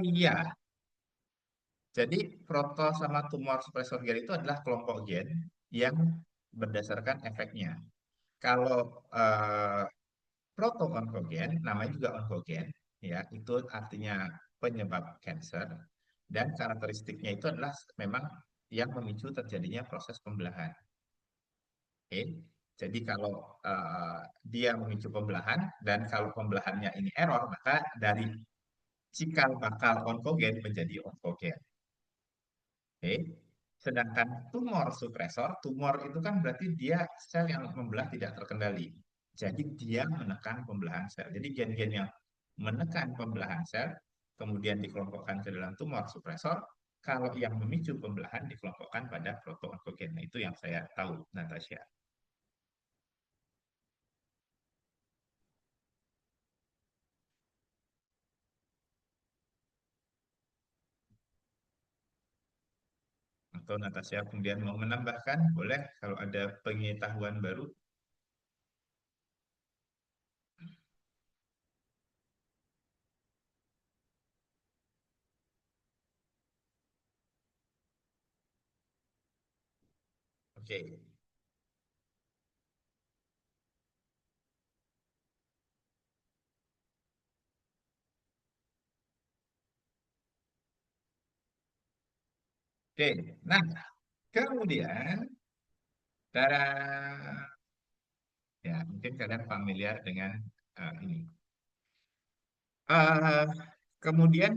Iya, Jadi proto sama tumor suppressor gen itu adalah kelompok gen yang berdasarkan efeknya. Kalau proto-onkogen, namanya juga onkogen, ya, itu artinya penyebab kanker, dan karakteristiknya itu adalah memang yang memicu terjadinya proses pembelahan. Oke. Jadi kalau dia memicu pembelahan, dan kalau pembelahannya ini error, maka dari cikal bakal onkogen menjadi onkogen. Oke. Sedangkan tumor supresor, tumor itu kan berarti dia sel yang membelah tidak terkendali. Jadi dia menekan pembelahan sel. Jadi gen-gen yang menekan pembelahan sel, kemudian dikelompokkan ke dalam tumor supresor. Kalau yang memicu pembelahan dikelompokkan pada proto-onkogen. Nah, itu yang saya tahu, Natasha. Atau Natasha kemudian mau menambahkan, boleh kalau ada pengetahuan baru. Oke. Oke. Nah, kemudian, cara ya mungkin kalian familiar dengan ini. Eh, Kemudian,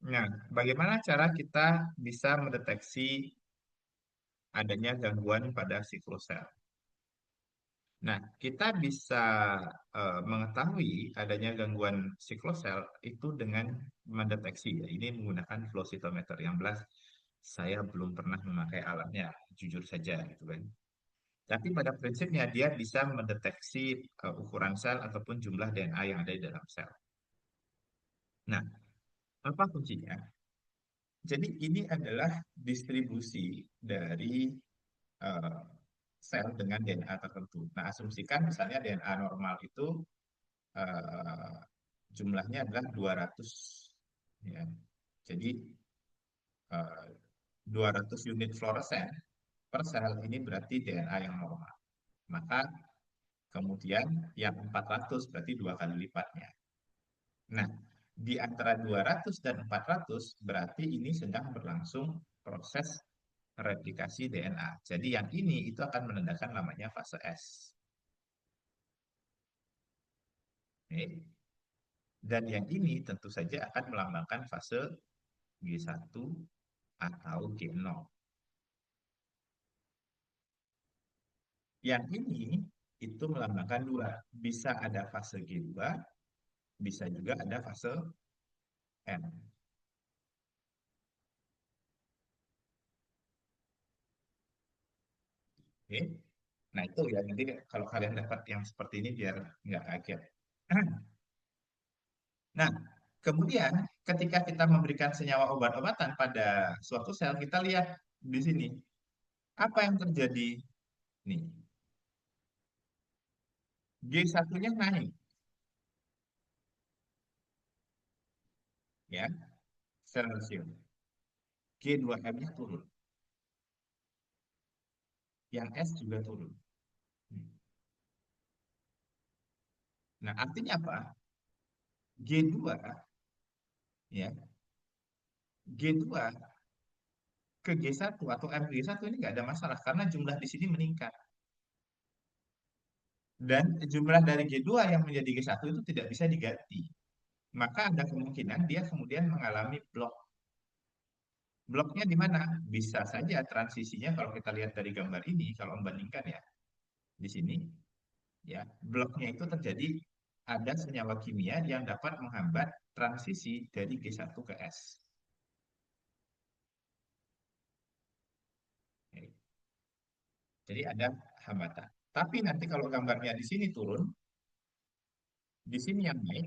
nah, bagaimana cara kita bisa mendeteksi adanya gangguan pada siklus sel? Nah, kita bisa mengetahui adanya gangguan siklus sel itu dengan mendeteksi, ya. Ini menggunakan flow cytometer. Yang belas, saya belum pernah memakai alatnya, jujur saja, gitu kan. Tapi pada prinsipnya dia bisa mendeteksi ukuran sel ataupun jumlah DNA yang ada di dalam sel. Nah, apa kuncinya? Jadi ini adalah distribusi dari eh, sel dengan DNA tertentu. Nah, asumsikan misalnya DNA normal itu eh, jumlahnya adalah 200. Ya. Jadi eh, 200 unit fluoresen per sel ini berarti DNA yang normal. Maka kemudian yang 400 berarti dua kali lipatnya. Nah, di antara 200 dan 400 berarti ini sedang berlangsung proses replikasi DNA. Jadi yang ini itu akan menandakan namanya fase S. Oke. Dan yang ini tentu saja akan melambangkan fase G1 atau G0. Yang ini itu melambangkan dua. Bisa ada fase G2, bisa juga ada fase M. Oke. Nah itu ya, nanti kalau kalian dapat yang seperti ini biar nggak kaget. Nah, kemudian ketika kita memberikan senyawa obat-obatan pada suatu sel, kita lihat di sini apa yang terjadi. Nih, G1-nya naik, ya, secara rasio. G2M-nya turun, yang S juga turun. Nah, artinya apa? G2, ya, G2 ke G1 atau M ke G1 ini nggak ada masalah karena jumlah di sini meningkat. Dan jumlah dari G2 yang menjadi G1 itu tidak bisa diganti. Maka ada kemungkinan dia kemudian mengalami blok. Bloknya di mana? Bisa saja transisinya kalau kita lihat dari gambar ini, kalau membandingkan ya, di sini, ya, bloknya itu terjadi ada senyawa kimia yang dapat menghambat transisi dari G1 ke S. Oke. Jadi ada hambatan. Tapi nanti kalau gambarnya di sini turun, di sini yang naik,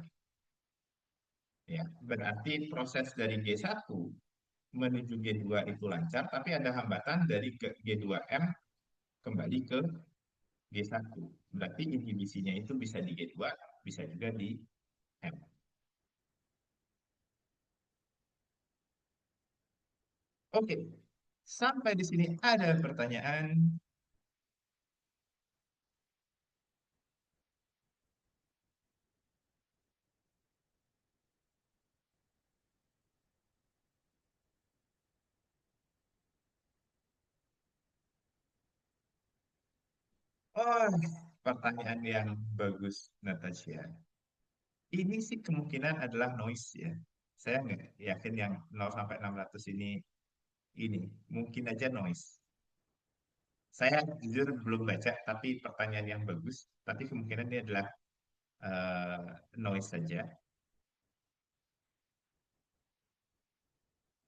ya, berarti proses dari G1 menuju G2 itu lancar, tapi ada hambatan dari G2M kembali ke G1. Berarti inhibisinya itu bisa di G2, bisa juga di M. Oke, sampai di sini ada pertanyaan. Oh, pertanyaan yang bagus, Natasha. Ini sih kemungkinan adalah noise ya. Saya nggak yakin yang 0 sampai 600 ini mungkin aja noise. Saya jujur belum baca, tapi pertanyaan yang bagus. Tapi kemungkinan ini adalah eh, noise saja.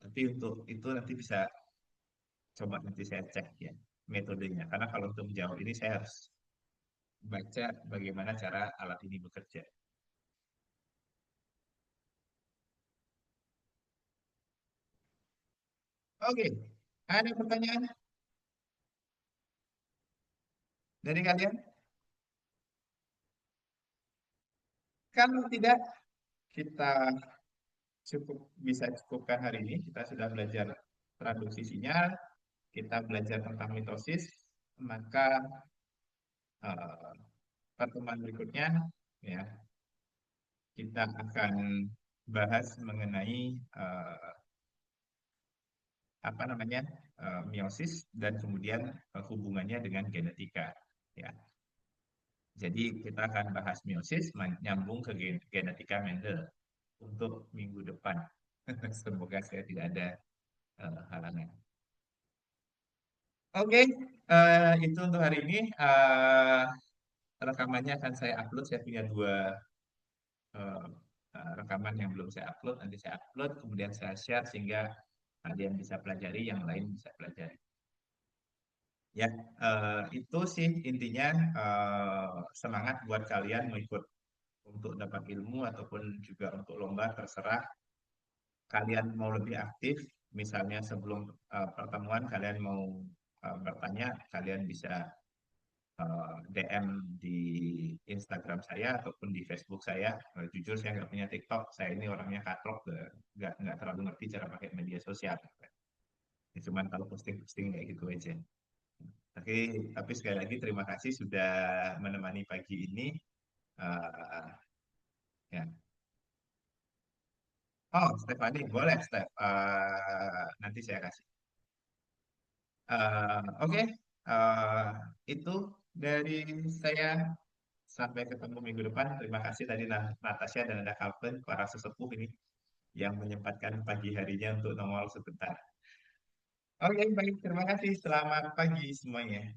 Tapi untuk itu nanti bisa coba nanti saya cek ya metodenya. Karena kalau untuk menjawab ini saya harus baca bagaimana cara alat ini bekerja. Oke, ada pertanyaan dari kalian? Kalau tidak, kita bisa cukupkan hari ini. Kita sudah belajar traduksi sinyal, kita belajar tentang mitosis, maka eh, pertemuan berikutnya ya kita akan bahas mengenai apa namanya meiosis dan kemudian hubungannya dengan genetika ya. Jadi kita akan bahas meiosis nyambung ke genetika Mendel untuk minggu depan. Semoga saya tidak ada halangan. Oke, itu untuk hari ini. Rekamannya akan saya upload. Saya punya dua eh, rekaman yang belum saya upload. Nanti saya upload, kemudian saya share sehingga kalian bisa pelajari, yang lain bisa pelajari. Ya, itu sih intinya semangat buat kalian mau ikut untuk dapat ilmu ataupun juga untuk lomba terserah kalian mau lebih aktif. Misalnya sebelum pertemuan kalian mau bertanya, kalian bisa DM di Instagram saya ataupun di Facebook saya. Jujur saya nggak punya TikTok, saya ini orangnya katrok, nggak terlalu ngerti cara pakai media sosial. Ya, cuman kalau posting-posting kayak gitu aja. Tapi, tapi sekali lagi terima kasih sudah menemani pagi ini. Eh, ya. Oh, Stefani, boleh, Stef. Nanti saya kasih. Oke, Eh, itu dari saya. Sampai ketemu minggu depan. Terima kasih tadi Natasha dan ada Calvin, para sesepuh ini yang menyempatkan pagi harinya untuk nongol sebentar. Oke, baik. Terima kasih. Selamat pagi semuanya.